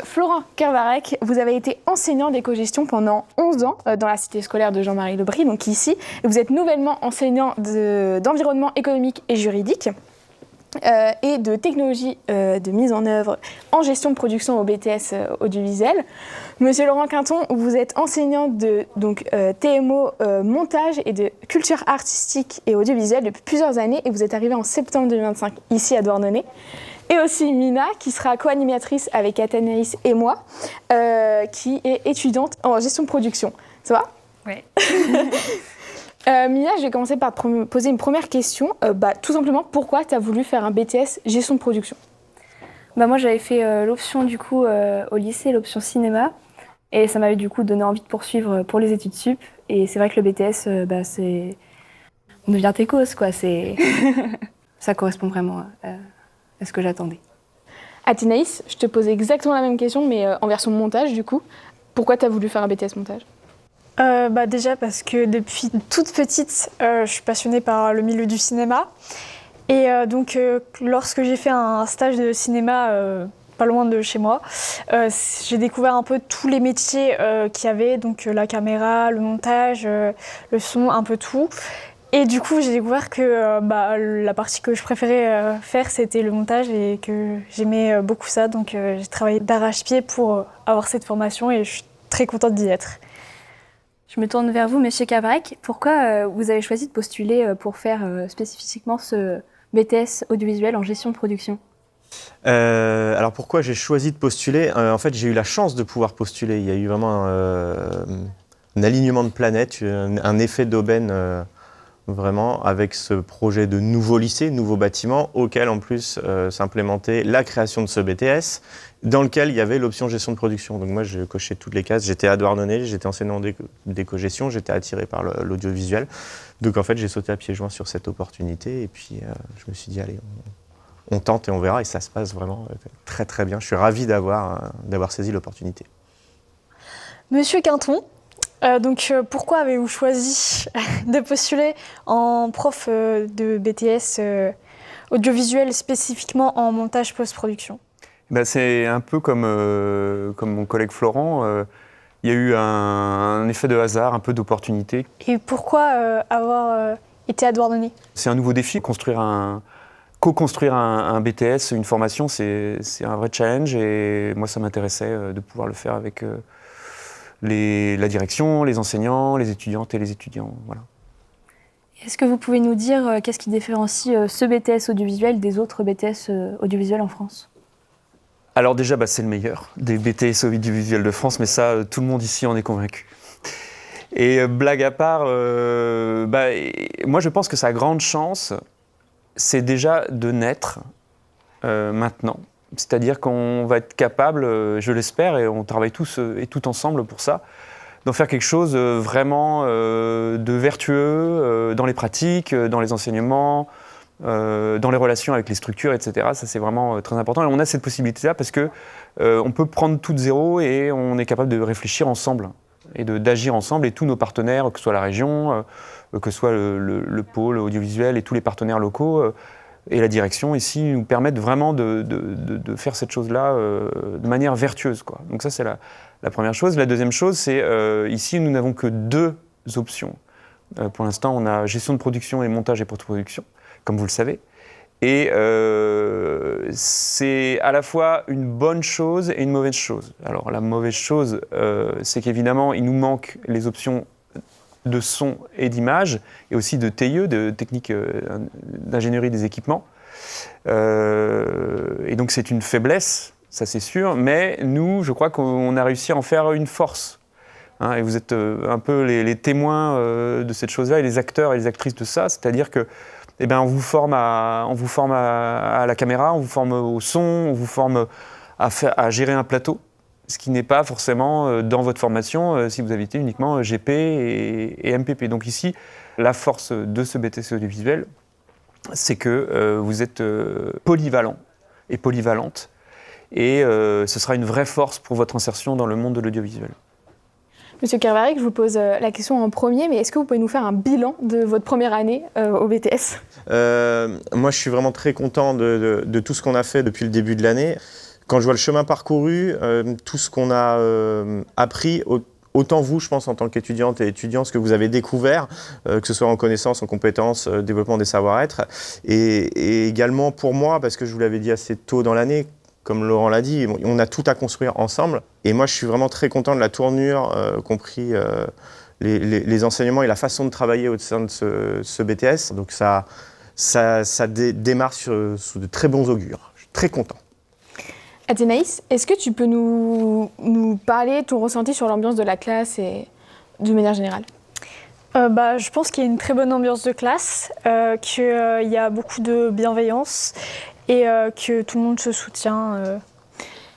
Florent Kervarec, vous avez été enseignant d'éco-gestion pendant 11 ans dans la cité scolaire de Jean-Marie Lebris, donc ici. Vous êtes nouvellement enseignant d'environnement économique et juridique. Et de technologie de mise en œuvre en gestion de production au BTS audiovisuel. Monsieur Laurent Quinton, vous êtes enseignant de TMO montage et de culture artistique et audiovisuelle depuis plusieurs années et vous êtes arrivé en septembre 2025 ici à Douarnenez. Et aussi Mina, qui sera co-animatrice avec Athénaïs et moi, qui est étudiante en gestion de production. Ça va ? Oui. Mina, je vais commencer par te poser une première question. Tout simplement, pourquoi tu as voulu faire un BTS gestion de production ? Moi, j'avais fait l'option du coup au lycée, l'option cinéma, et ça m'avait du coup donné envie de poursuivre pour les études sup. Et c'est vrai que le BTS, c'est... on devient techos, quoi. Ça correspond vraiment à ce que j'attendais. Athénaïs, je te pose exactement la même question, mais en version montage du coup. Pourquoi tu as voulu faire un BTS montage ? Déjà parce que depuis toute petite, je suis passionnée par le milieu du cinéma. Et donc, lorsque j'ai fait un stage de cinéma pas loin de chez moi, j'ai découvert un peu tous les métiers qu'il y avait, donc la caméra, le montage, le son, un peu tout. Et du coup, j'ai découvert que la partie que je préférais faire, c'était le montage et que j'aimais beaucoup ça. Donc, j'ai travaillé d'arrache-pied pour avoir cette formation et je suis très contente d'y être. Je me tourne vers vous, Monsieur Cabrec. Pourquoi vous avez choisi de postuler pour faire spécifiquement ce BTS audiovisuel en gestion de production ? Alors pourquoi j'ai choisi de postuler ? En fait, j'ai eu la chance de pouvoir postuler. Il y a eu vraiment un alignement de planètes, un effet d'aubaine vraiment avec ce projet de nouveau lycée, nouveau bâtiment, auquel en plus s'implémentait la création de ce BTS, dans lequel il y avait l'option gestion de production. Donc moi, je cochais toutes les cases. J'étais à Douarnenez, j'étais enseignant d'éco-gestion, j'étais attiré par l'audiovisuel. Donc en fait, j'ai sauté à pieds joints sur cette opportunité et puis je me suis dit, allez, on tente et on verra. Et ça se passe vraiment très très bien. Je suis ravi d'avoir saisi l'opportunité. Monsieur Quinton, pourquoi avez-vous choisi de postuler en prof de BTS audiovisuel, spécifiquement en montage post-production ? C'est un peu comme mon collègue Florent. Il y a eu un effet de hasard, un peu d'opportunité. Et pourquoi avoir été à Douarnenez ? C'est un nouveau défi. Co-construire un BTS, une formation, c'est un vrai challenge. Et moi, ça m'intéressait de pouvoir le faire avec la direction, les enseignants, les étudiantes et les étudiants. Voilà. Est-ce que vous pouvez nous dire qu'est-ce qui différencie ce BTS audiovisuel des autres BTS audiovisuels en France ? Alors déjà, c'est le meilleur des BTS audiovisuels de France, mais ça, tout le monde ici en est convaincu. Et blague à part, moi je pense que sa grande chance, c'est déjà de naître maintenant. C'est-à-dire qu'on va être capable, je l'espère, et on travaille tous et tout ensemble pour ça, d'en faire quelque chose vraiment de vertueux dans les pratiques, dans les enseignements, dans les relations avec les structures, etc. Ça, c'est vraiment très important. Et on a cette possibilité-là parce qu'on peut prendre tout de zéro et on est capable de réfléchir ensemble et d'agir ensemble. Et tous nos partenaires, que ce soit la région, que ce soit le pôle audiovisuel et tous les partenaires locaux et la direction ici nous permettent vraiment de faire cette chose-là de manière vertueuse, quoi. Donc ça, c'est la première chose. La deuxième chose, c'est ici, nous n'avons que 2 options. Pour l'instant, on a gestion de production et montage et post-production, comme vous le savez. Et c'est à la fois une bonne chose et une mauvaise chose. Alors la mauvaise chose, c'est qu'évidemment, il nous manque les options de son et d'image, et aussi de TIE, de technique d'ingénierie des équipements. Et donc c'est une faiblesse, ça c'est sûr, mais nous, je crois qu'on a réussi à en faire une force. Hein, et vous êtes un peu les témoins de cette chose-là, et les acteurs et les actrices de ça, c'est-à-dire que on vous forme à la caméra, on vous forme au son, on vous forme à gérer un plateau, ce qui n'est pas forcément dans votre formation si vous avez été uniquement GP et MPP. Donc ici, la force de ce BTS audiovisuel, c'est que vous êtes polyvalent et polyvalente, et ce sera une vraie force pour votre insertion dans le monde de l'audiovisuel. Monsieur Kervarek, je vous pose la question en premier, mais est-ce que vous pouvez nous faire un bilan de votre première année au BTS ? Moi, je suis vraiment très content de tout ce qu'on a fait depuis le début de l'année. Quand je vois le chemin parcouru, tout ce qu'on a appris, autant vous, je pense, en tant qu'étudiante et étudiant, ce que vous avez découvert, que ce soit en connaissances, en compétences, développement des savoir-être, et également pour moi, parce que je vous l'avais dit assez tôt dans l'année, comme Laurent l'a dit, on a tout à construire ensemble. Et moi, je suis vraiment très content de la tournure, compris les enseignements et la façon de travailler au sein de ce BTS. Donc ça démarre sous de très bons augures, je très content. Athénaïs, est-ce que tu peux nous parler de ton ressenti sur l'ambiance de la classe et de manière générale? Je pense qu'il y a une très bonne ambiance de classe, qu'il y a beaucoup de bienveillance et que tout le monde se soutient.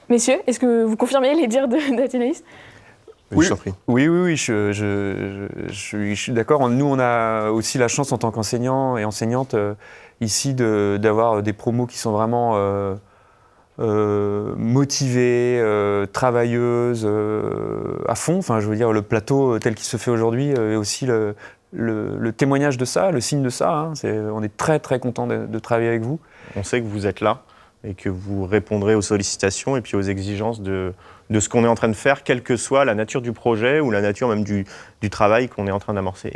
Messieurs, est-ce que vous confirmez les dires d'Athénaïs? Oui, je suis d'accord. Nous, on a aussi la chance en tant qu'enseignants et enseignantes ici d'avoir des promos qui sont vraiment motivées, travailleuses, à fond. Enfin, je veux dire, le plateau tel qu'il se fait aujourd'hui est aussi le témoignage de ça, le signe de ça. Hein. On est très très content de travailler avec vous. On sait que vous êtes là et que vous répondrez aux sollicitations et puis aux exigences de ce qu'on est en train de faire, quelle que soit la nature du projet ou la nature même du travail qu'on est en train d'amorcer.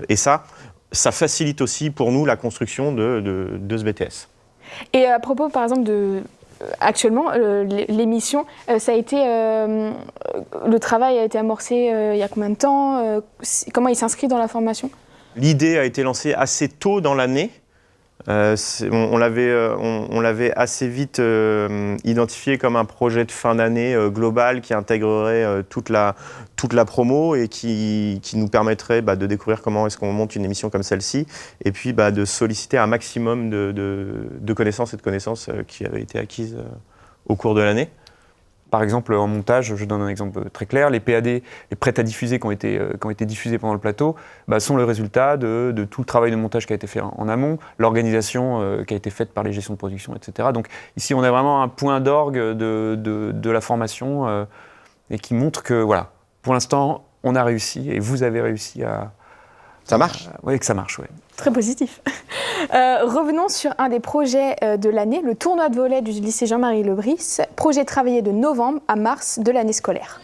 Et ça facilite aussi pour nous la construction de ce BTS. Et à propos, par exemple, actuellement, l'émission, ça a été, le travail a été amorcé il y a combien de temps? Comment il s'inscrit dans la formation? L'idée a été lancée assez tôt dans l'année. On l'avait assez vite identifié comme un projet de fin d'année global qui intégrerait toute la promo et qui nous permettrait de découvrir comment est-ce qu'on monte une émission comme celle-ci et puis de solliciter un maximum de connaissances et de connaissances qui avaient été acquises au cours de l'année. Par exemple, en montage, je donne un exemple très clair, les PAD, les prêts à diffuser qui ont été diffusés pendant le plateau, sont le résultat de tout le travail de montage qui a été fait en amont, l'organisation qui a été faite par les gestions de production, etc. Donc ici, on a vraiment un point d'orgue de la formation et qui montre que, voilà, pour l'instant, on a réussi et vous avez réussi à... Ça marche? Oui, que ça marche, oui. Très positif. Revenons sur un des projets de l'année, le tournoi de volley du lycée Jean-Marie Lebris, projet travaillé de novembre à mars de l'année scolaire.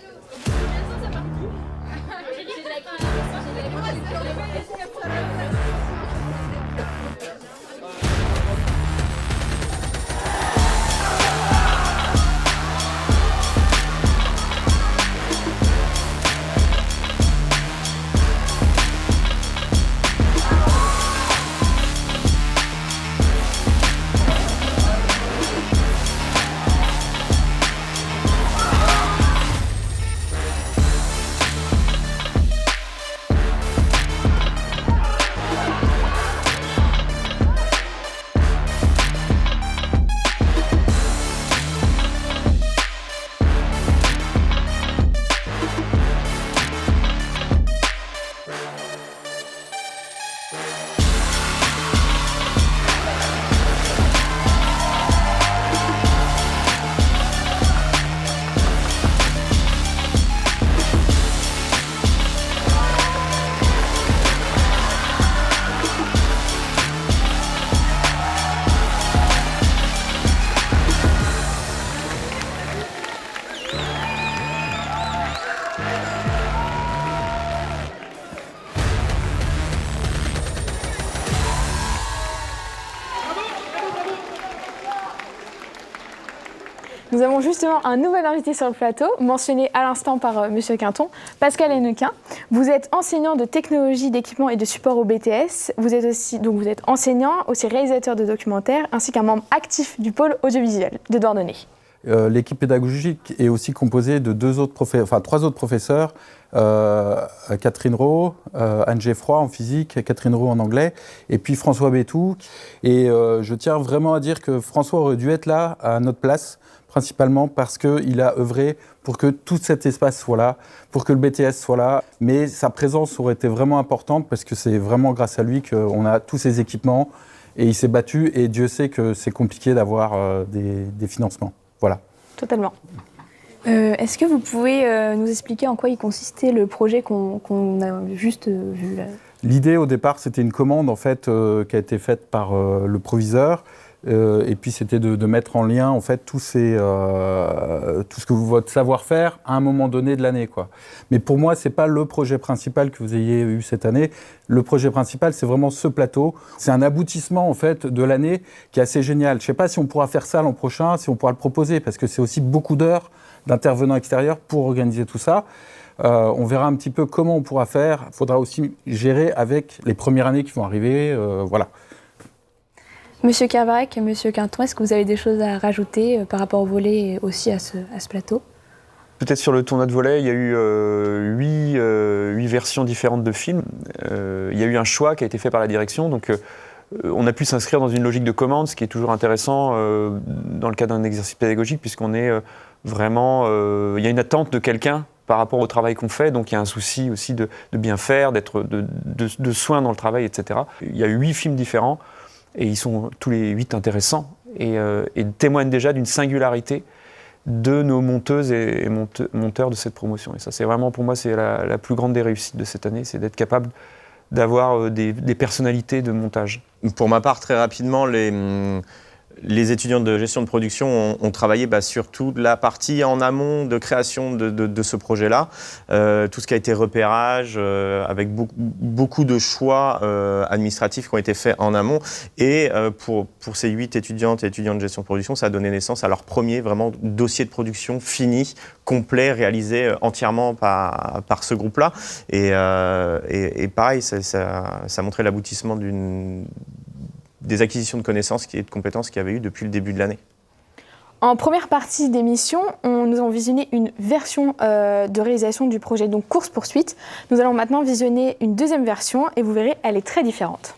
Nous avons justement un nouvel invité sur le plateau, mentionné à l'instant par Monsieur Quinton, Pascal Hennequin. Vous êtes enseignant de technologie, d'équipement et de support au BTS. Vous êtes enseignant, aussi réalisateur de documentaires, ainsi qu'un membre actif du pôle audiovisuel de Douarnenez. L'équipe pédagogique est aussi composée de trois autres professeurs, Catherine Rowe, Anne Geffroy en physique, Catherine Rowe en anglais, et puis François Bétou. Et je tiens vraiment à dire que François aurait dû être là à notre place, principalement parce qu'il a œuvré pour que tout cet espace soit là, pour que le BTS soit là. Mais sa présence aurait été vraiment importante parce que c'est vraiment grâce à lui qu'on a tous ces équipements et il s'est battu et Dieu sait que c'est compliqué d'avoir des financements. Voilà. Totalement. Est-ce que vous pouvez nous expliquer en quoi il consistait le projet qu'on a juste vu là? L'idée au départ, c'était une commande en fait, qui a été faite par le proviseur. Et puis c'était de mettre en lien en fait tout ce que votre savoir-faire à un moment donné de l'année, quoi. Mais pour moi, c'est pas le projet principal que vous ayez eu cette année. Le projet principal, c'est vraiment ce plateau. C'est un aboutissement en fait de l'année qui est assez génial. Je sais pas si on pourra faire ça l'an prochain, si on pourra le proposer, parce que c'est aussi beaucoup d'heures d'intervenants extérieurs pour organiser tout ça. On verra un petit peu comment on pourra faire. Il faudra aussi gérer avec les premières années qui vont arriver, voilà. Monsieur Kervarec et Monsieur Quinton, est-ce que vous avez des choses à rajouter par rapport au volet et aussi à ce plateau? Peut-être sur le tournoi de volet, il y a eu 8 versions différentes de films. Il y a eu un choix qui a été fait par la direction, donc on a pu s'inscrire dans une logique de commande, ce qui est toujours intéressant dans le cadre d'un exercice pédagogique, puisqu'on est vraiment... il y a une attente de quelqu'un par rapport au travail qu'on fait, donc il y a un souci aussi de bien faire, de soin dans le travail, etc. Il y a eu 8 films différents, et ils sont tous les 8 intéressants, et témoignent déjà d'une singularité de nos monteuses et monteurs de cette promotion. Et ça, c'est vraiment, pour moi, c'est la plus grande des réussites de cette année, c'est d'être capable d'avoir des personnalités de montage. Pour ma part, très rapidement, les étudiants de gestion de production ont travaillé sur toute la partie en amont de création de ce projet-là. Tout ce qui a été repérage, avec beaucoup de choix administratifs qui ont été faits en amont. Et pour ces 8 étudiantes et étudiants de gestion de production, ça a donné naissance à leur premier vraiment dossier de production fini, complet, réalisé entièrement par ce groupe-là. Et pareil, ça montrait l'aboutissement des acquisitions de connaissances et de compétences qu'il y avait eu depuis le début de l'année. En première partie d'émission, nous avons visionné une version de réalisation du projet, donc course-poursuite. Nous allons maintenant visionner une deuxième version et vous verrez, elle est très différente.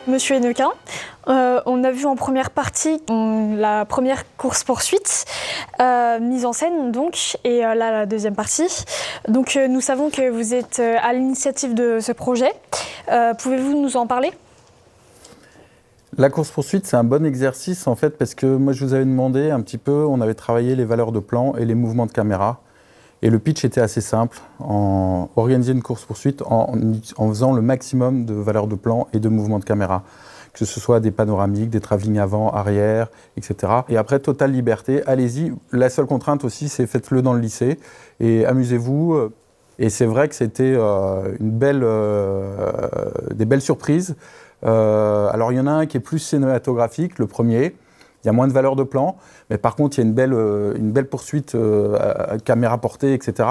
Monsieur Hennequin, on a vu en première partie la première course-poursuite, mise en scène donc, et là la deuxième partie. Donc nous savons que vous êtes à l'initiative de ce projet. Pouvez-vous nous en parler ? La course-poursuite, c'est un bon exercice en fait, parce que moi je vous avais demandé un petit peu, on avait travaillé les valeurs de plan et les mouvements de caméra. Et le pitch était assez simple, organiser une course-poursuite en faisant le maximum de valeurs de plan et de mouvements de caméra. Que ce soit des panoramiques, des travelling avant, arrière, etc. Et après, totale liberté, allez-y. La seule contrainte aussi, c'est faites-le dans le lycée et amusez-vous. Et c'est vrai que c'était des belles surprises. Alors il y en a un qui est plus cinématographique, le premier. Il y a moins de valeur de plan, mais par contre, il y a une belle poursuite à caméra portée, etc.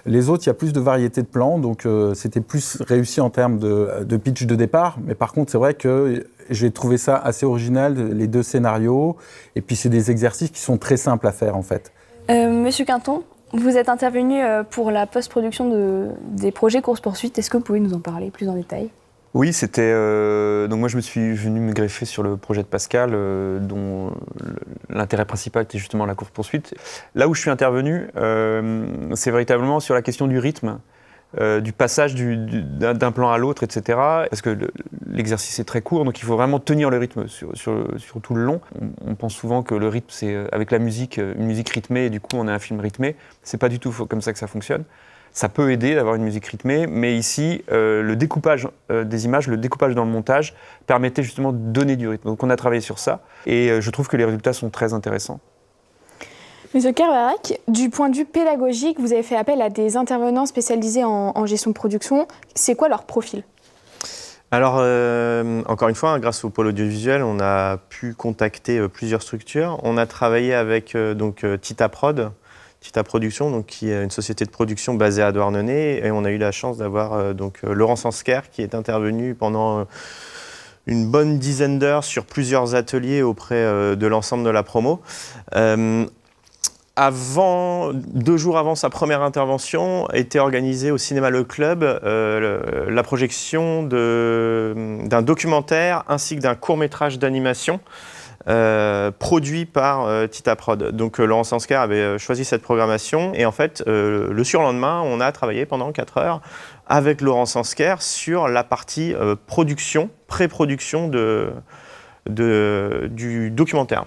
Les autres, il y a plus de variété de plans, donc c'était plus réussi en termes de pitch de départ. Mais par contre, c'est vrai que j'ai trouvé ça assez original, les 2 scénarios. Et puis, c'est des exercices qui sont très simples à faire, en fait. Monsieur Quinton, vous êtes intervenu pour la post-production des projets course-poursuite. Est-ce que vous pouvez nous en parler plus en détail ? Oui, c'était... donc moi, je me suis venu me greffer sur le projet de Pascal, dont l'intérêt principal était justement la course-poursuite. Là où je suis intervenu, c'est véritablement sur la question du rythme, du passage d'un plan à l'autre, etc. Parce que l'exercice est très court, donc il faut vraiment tenir le rythme sur tout le long. On pense souvent que le rythme, c'est avec la musique, une musique rythmée, et du coup, on a un film rythmé. C'est pas du tout comme ça que ça fonctionne. Ça peut aider d'avoir une musique rythmée, mais ici, le découpage des images, le découpage dans le montage permettait justement de donner du rythme. Donc on a travaillé sur ça, et je trouve que les résultats sont très intéressants. Monsieur Kervarec, du point de vue pédagogique, vous avez fait appel à des intervenants spécialisés en gestion de production. C'est quoi leur profil ? Alors, encore une fois, grâce au pôle audiovisuel, on a pu contacter plusieurs structures. On a travaillé avec Tita Prod, Tita Production, donc, qui est une société de production basée à Douarnenez, et on a eu la chance d'avoir Laurent Sansker qui est intervenu pendant une bonne dizaine d'heures sur plusieurs ateliers auprès de l'ensemble de la promo. 2 jours avant sa première intervention, était organisée au cinéma Le Club la projection d'un documentaire ainsi que d'un court-métrage d'animation produit par Tita Prod. Donc Laurent Sansker avait choisi cette programmation, et en fait, le surlendemain, on a travaillé pendant 4 heures avec Laurent Sansker sur la partie production, pré-production de du documentaire.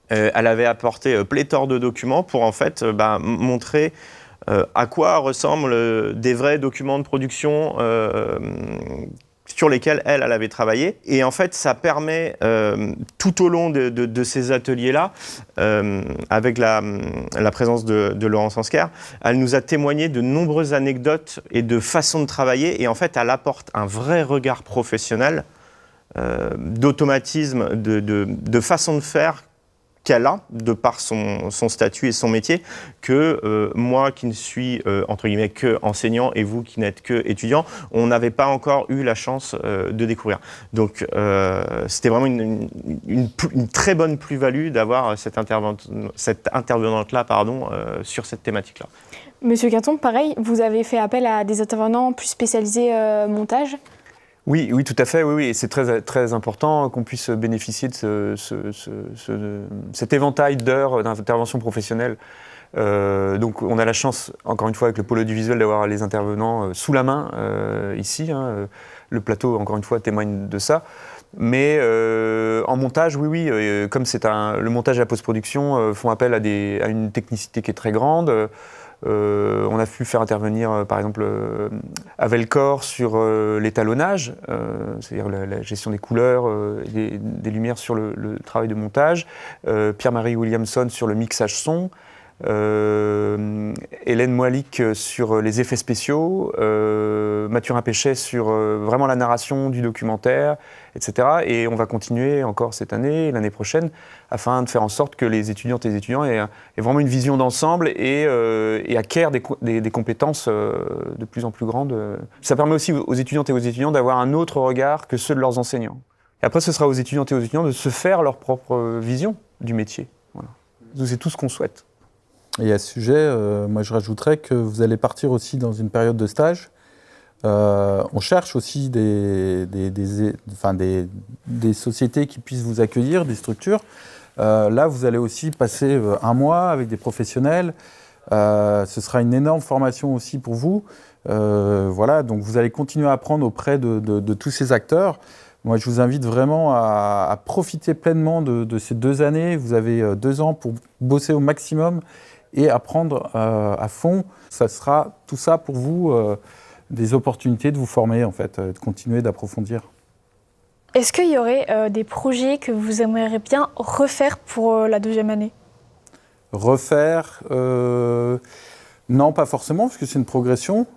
Elle avait apporté pléthore de documents pour en fait montrer à quoi ressemblent des vrais documents de production sur lesquels elle avait travaillé. Et en fait, ça permet, tout au long de ces ateliers-là, avec la présence de Laurence Ansker, elle nous a témoigné de nombreuses anecdotes et de façons de travailler. Et en fait, elle apporte un vrai regard professionnel, d'automatisme, de façon de faire qu'elle a, de par son statut et son métier, que moi qui ne suis, entre guillemets, que enseignant et vous qui n'êtes que étudiant, on n'avait pas encore eu la chance de découvrir. Donc c'était vraiment une très bonne plus-value d'avoir cette intervenante-là sur cette thématique-là. Monsieur Quinton, pareil, vous avez fait appel à des intervenants plus spécialisés montage. Oui, tout à fait. Oui. Et c'est très, très important qu'on puisse bénéficier de cet éventail d'heures d'intervention professionnelle. Donc, on a la chance, encore une fois, avec le pôle audiovisuel, d'avoir les intervenants sous la main ici. Le plateau, encore une fois, témoigne de ça. Mais en montage, oui, comme le montage et la post-production font appel à une technicité qui est très grande. On a pu faire intervenir, par exemple, Avelcor sur l'étalonnage, c'est-à-dire la gestion des couleurs et des lumières sur le travail de montage, Pierre-Marie Williamson sur le mixage son, Hélène Moilic sur les effets spéciaux, Mathurin Péchet sur vraiment la narration du documentaire, etc. Et on va continuer encore cette année, l'année prochaine, afin de faire en sorte que les étudiantes et les étudiants aient vraiment une vision d'ensemble et acquièrent des compétences de plus en plus grandes. Ça permet aussi aux étudiantes et aux étudiants d'avoir un autre regard que ceux de leurs enseignants. Et après, ce sera aux étudiantes et aux étudiants de se faire leur propre vision du métier. Voilà. C'est tout ce qu'on souhaite. Et à ce sujet, moi je rajouterais que vous allez partir aussi dans une période de stage. On cherche aussi des sociétés qui puissent vous accueillir, des structures. Là, vous allez aussi passer un mois avec des professionnels. Ce sera une énorme formation aussi pour vous. Voilà, donc vous allez continuer à apprendre auprès de tous ces acteurs. Moi, je vous invite vraiment à profiter pleinement de ces 2 années. Vous avez 2 ans pour bosser au maximum et apprendre à fond. Ça sera tout ça pour vous des opportunités de vous former, en fait, de continuer d'approfondir. Est-ce qu'il y aurait des projets que vous aimeriez bien refaire pour la 2e année ? Refaire non, pas forcément, parce que c'est une progression.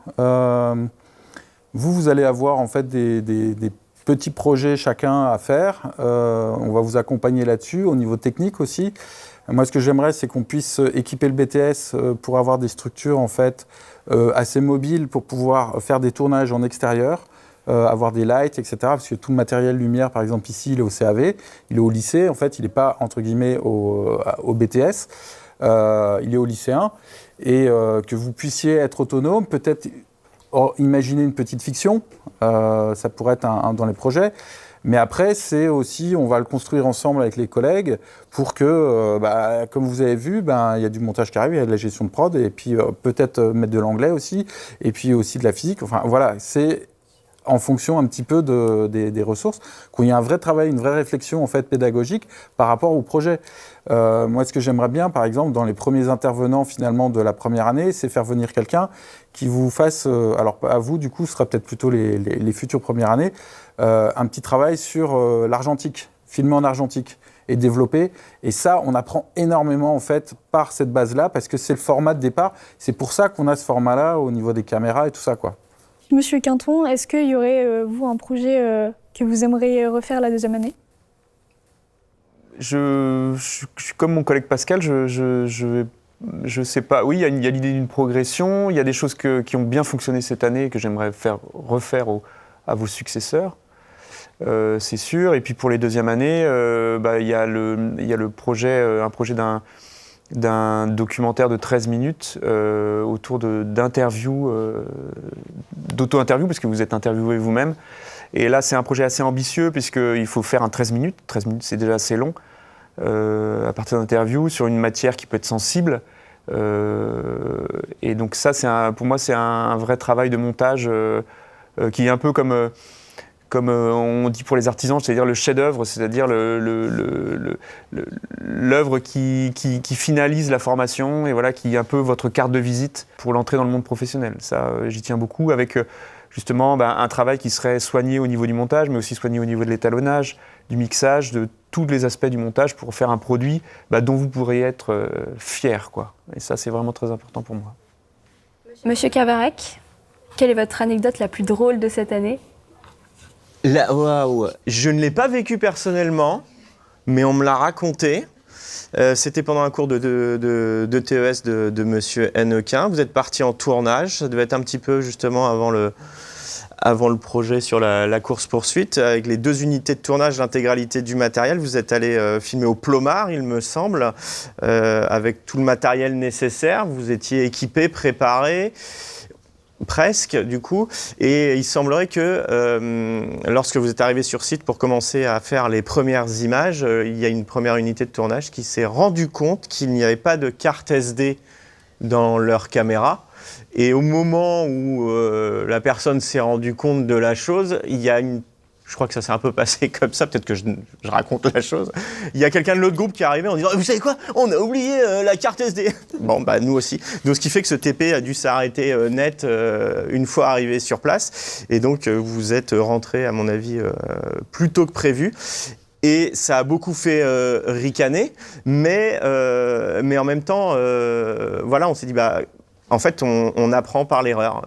Vous allez avoir en fait des petits projets chacun à faire. On va vous accompagner là-dessus, au niveau technique aussi. Moi, ce que j'aimerais, c'est qu'on puisse équiper le BTS pour avoir des structures en fait assez mobiles pour pouvoir faire des tournages en extérieur, avoir des lights, etc. Parce que tout le matériel lumière, par exemple ici, il est au CAV, il est au lycée. En fait, il n'est pas entre guillemets au BTS, il est au lycéen. Et que vous puissiez être autonome, peut-être imaginer une petite fiction, ça pourrait être dans les projets. Mais après, c'est aussi, on va le construire ensemble avec les collègues pour que, comme vous avez vu, il y a du montage qui arrive, il y a de la gestion de prod, et puis peut-être mettre de l'anglais aussi, et puis aussi de la physique. Enfin voilà, c'est en fonction un petit peu des ressources, qu'il y a un vrai travail, une vraie réflexion en fait pédagogique par rapport au projet. Moi, ce que j'aimerais bien, par exemple, dans les premiers intervenants finalement de la première année, c'est faire venir quelqu'un qui vous fasse, alors à vous du coup, ce sera peut-être plutôt les futures premières années, un petit travail sur l'argentique, filmer en argentique et développer. Et ça, on apprend énormément en fait par cette base-là, parce que c'est le format de départ. C'est pour ça qu'on a ce format-là au niveau des caméras et tout ça, quoi. Monsieur Quinton, est-ce qu'il y aurait, vous, un projet que vous aimeriez refaire la 2e année ? Je suis comme mon collègue Pascal, je sais pas. Oui, il y a l'idée d'une progression, il y a des choses qui ont bien fonctionné cette année et que j'aimerais refaire à vos successeurs, c'est sûr. Et puis pour les 2e années, il y a le projet, un projet d'un documentaire de 13 minutes autour d'interviews, d'auto-interviews, parce que vous êtes interviewé vous-même. Et là, c'est un projet assez ambitieux, puisqu'il faut faire un 13 minutes. 13 minutes, c'est déjà assez long. À partir d'interviews, sur une matière qui peut être sensible. Et donc ça, pour moi, c'est un vrai travail de montage qui est un peu comme comme on dit pour les artisans, c'est-à-dire le chef-d'œuvre, c'est-à-dire l'œuvre qui finalise la formation et voilà, qui est un peu votre carte de visite pour l'entrée dans le monde professionnel. Ça, j'y tiens beaucoup avec justement un travail qui serait soigné au niveau du montage, mais aussi soigné au niveau de l'étalonnage, du mixage, de tous les aspects du montage pour faire un produit dont vous pourrez être fier, quoi. Et ça, c'est vraiment très important pour moi. Monsieur Cavarec, quelle est votre anecdote la plus drôle de cette année? Waouh. Je ne l'ai pas vécu personnellement, mais on me l'a raconté. C'était pendant un cours de TES de Monsieur Hennequin. Vous êtes parti en tournage, ça devait être un petit peu justement avant le projet sur la course-poursuite. Avec les 2 unités de tournage, l'intégralité du matériel, vous êtes allé filmer au Plomard, il me semble, avec tout le matériel nécessaire. Vous étiez équipé, préparé. Presque, du coup. Et il semblerait que lorsque vous êtes arrivé sur site pour commencer à faire les premières images, il y a une première unité de tournage qui s'est rendu compte qu'il n'y avait pas de carte SD dans leur caméra. Et au moment où la personne s'est rendue compte de la chose, il y a une... Je crois que ça s'est un peu passé comme ça, peut-être que je raconte la chose. Il y a quelqu'un de l'autre groupe qui est arrivé en disant « Vous savez quoi? On a oublié la carte SD !» Bon, nous aussi. Donc, ce qui fait que ce TP a dû s'arrêter net une fois arrivé sur place. Et donc, vous êtes rentré, à mon avis, plus tôt que prévu. Et ça a beaucoup fait ricaner. Mais en même temps, voilà, on s'est dit... En fait, on apprend par l'erreur.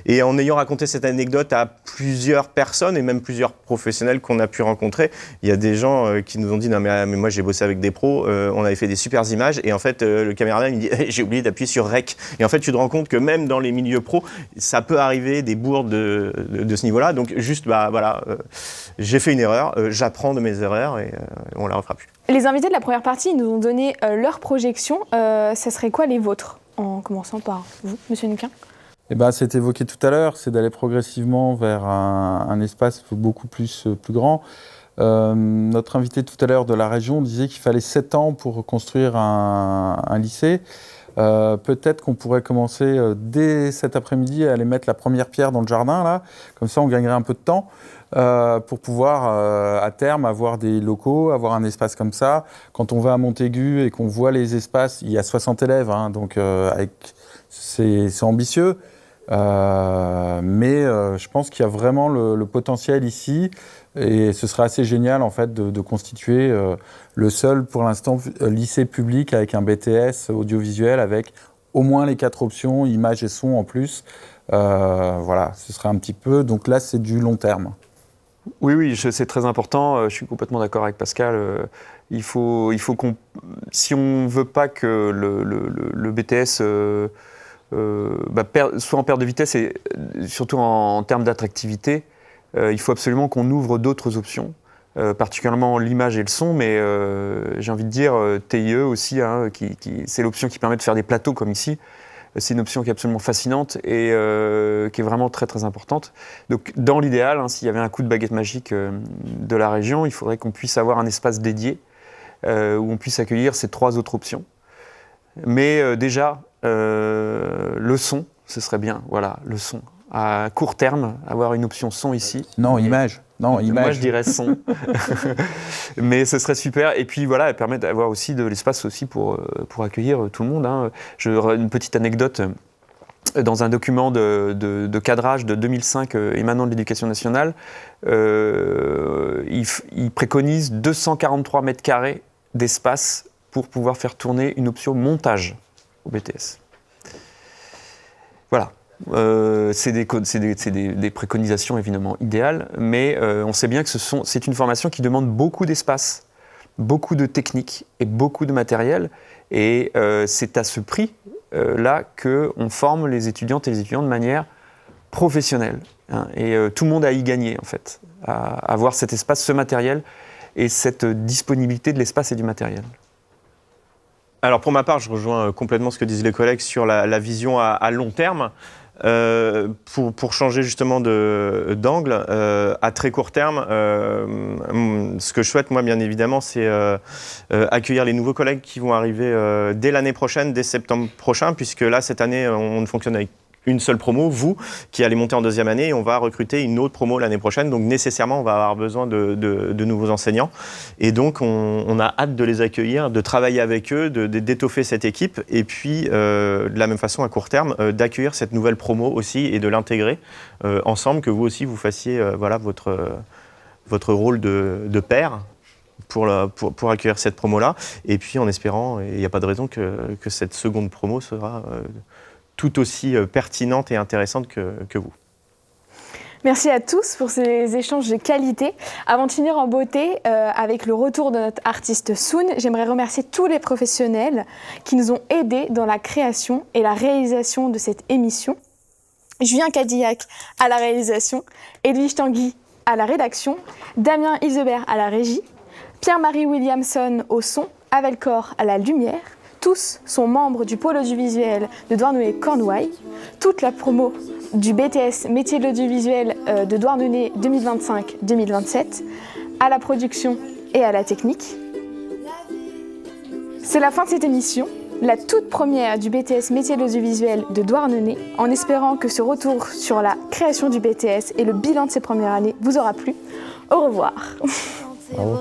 Et en ayant raconté cette anecdote à plusieurs personnes et même plusieurs professionnels qu'on a pu rencontrer, il y a des gens qui nous ont dit « Non, mais moi, j'ai bossé avec des pros, on avait fait des super images. » Et en fait, le caméraman, il dit « J'ai oublié d'appuyer sur REC. » Et en fait, tu te rends compte que même dans les milieux pros, ça peut arriver des bourdes de ce niveau-là. Donc, juste, voilà, j'ai fait une erreur, j'apprends de mes erreurs et on la refera plus. Les invités de la première partie nous ont donné leur projection. Ça serait quoi les vôtres? En commençant par vous, Monsieur Hennequin. C'est évoqué tout à l'heure, c'est d'aller progressivement vers un espace beaucoup plus grand. Notre invité tout à l'heure de la région disait qu'il fallait 7 ans pour construire un lycée. Peut-être qu'on pourrait commencer dès cet après-midi à aller mettre la première pierre dans le jardin, là. Comme ça, on gagnerait un peu de temps pour pouvoir, à terme, avoir des locaux, avoir un espace comme ça. Quand on va à Montaigu et qu'on voit les espaces, il y a 60 élèves, donc c'est ambitieux. Mais je pense qu'il y a vraiment le potentiel ici. Et ce serait assez génial, en fait, de constituer le seul, pour l'instant, lycée public avec un BTS audiovisuel, avec au moins les 4 options, images et son en plus. Voilà, ce serait un petit peu... Donc là, c'est du long terme. Oui, c'est très important. Je suis complètement d'accord avec Pascal. Il faut qu'on... Si on ne veut pas que le BTS soit en perte de vitesse, et surtout en termes d'attractivité, il faut absolument qu'on ouvre d'autres options, particulièrement l'image et le son, mais j'ai envie de dire TIE aussi, c'est l'option qui permet de faire des plateaux comme ici. C'est une option qui est absolument fascinante et qui est vraiment très très importante. Donc dans l'idéal, s'il y avait un coup de baguette magique de la région, il faudrait qu'on puisse avoir un espace dédié où on puisse accueillir ces 3 autres options. Mais déjà, le son, ce serait bien, voilà, le son. À court terme, avoir une option son ici. Non, image. Non, image. Moi, je dirais son. Mais ce serait super. Et puis voilà, elle permet d'avoir aussi de l'espace aussi pour accueillir tout le monde. Une petite anecdote. Dans un document de cadrage de 2005 émanant de l'Éducation nationale, il préconise 243 mètres carrés d'espace pour pouvoir faire tourner une option montage au BTS. Voilà. C'est des préconisations évidemment idéales, mais on sait bien que c'est une formation qui demande beaucoup d'espace, beaucoup de technique et beaucoup de matériel, et c'est à ce prix-là qu'on forme les étudiantes et les étudiants de manière professionnelle. Et tout le monde a y gagné en fait, à avoir cet espace, ce matériel et cette disponibilité de l'espace et du matériel. Alors pour ma part, je rejoins complètement ce que disent les collègues sur la vision à long terme. Pour changer justement d'angle, à très court terme, ce que je souhaite moi bien évidemment, c'est accueillir les nouveaux collègues qui vont arriver dès l'année prochaine, dès septembre prochain, puisque là cette année on ne fonctionne avec une seule promo, vous, qui allez monter en deuxième année, et on va recruter une autre promo l'année prochaine. Donc nécessairement, on va avoir besoin de nouveaux enseignants. Et donc, on a hâte de les accueillir, de travailler avec eux, d'étoffer cette équipe. Et puis, de la même façon, à court terme, d'accueillir cette nouvelle promo aussi et de l'intégrer ensemble, que vous aussi, vous fassiez voilà, votre rôle de père pour accueillir cette promo-là. Et puis, en espérant, et il n'y a pas de raison que cette seconde promo sera tout aussi pertinente et intéressante que vous. Merci à tous pour ces échanges de qualité. Avant de finir en beauté, avec le retour de notre artiste Soun, j'aimerais remercier tous les professionnels qui nous ont aidés dans la création et la réalisation de cette émission. Julien Cadillac à la réalisation, Edwige Tanguy à la rédaction, Damien Isebert à la régie, Pierre-Marie Williamson au son, Avelcor à la lumière. Tous sont membres du pôle audiovisuel de Douarnenez-Cornouailles. Toute la promo du BTS Métier de l'audiovisuel de Douarnenez 2025-2027 à la production et à la technique. C'est la fin de cette émission, la toute première du BTS Métier de l'audiovisuel de Douarnenez, en espérant que ce retour sur la création du BTS et le bilan de ces premières années vous aura plu. Au revoir. Bravo.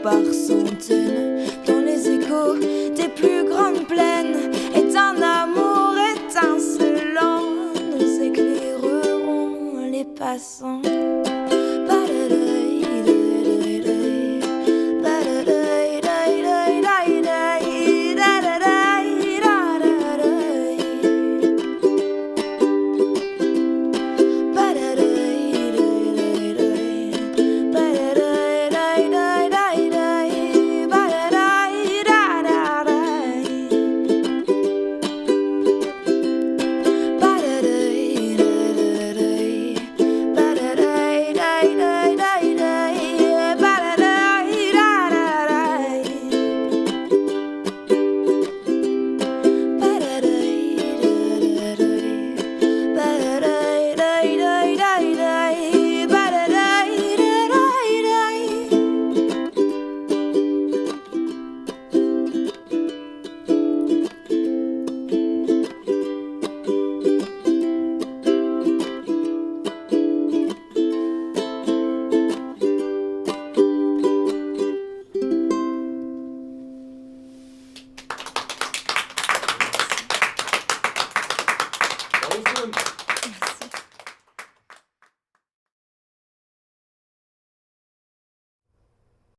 Par centaines, dans les échos des plus grandes plaines, est un amour étincelant, nous éclairerons les passants. Bravo.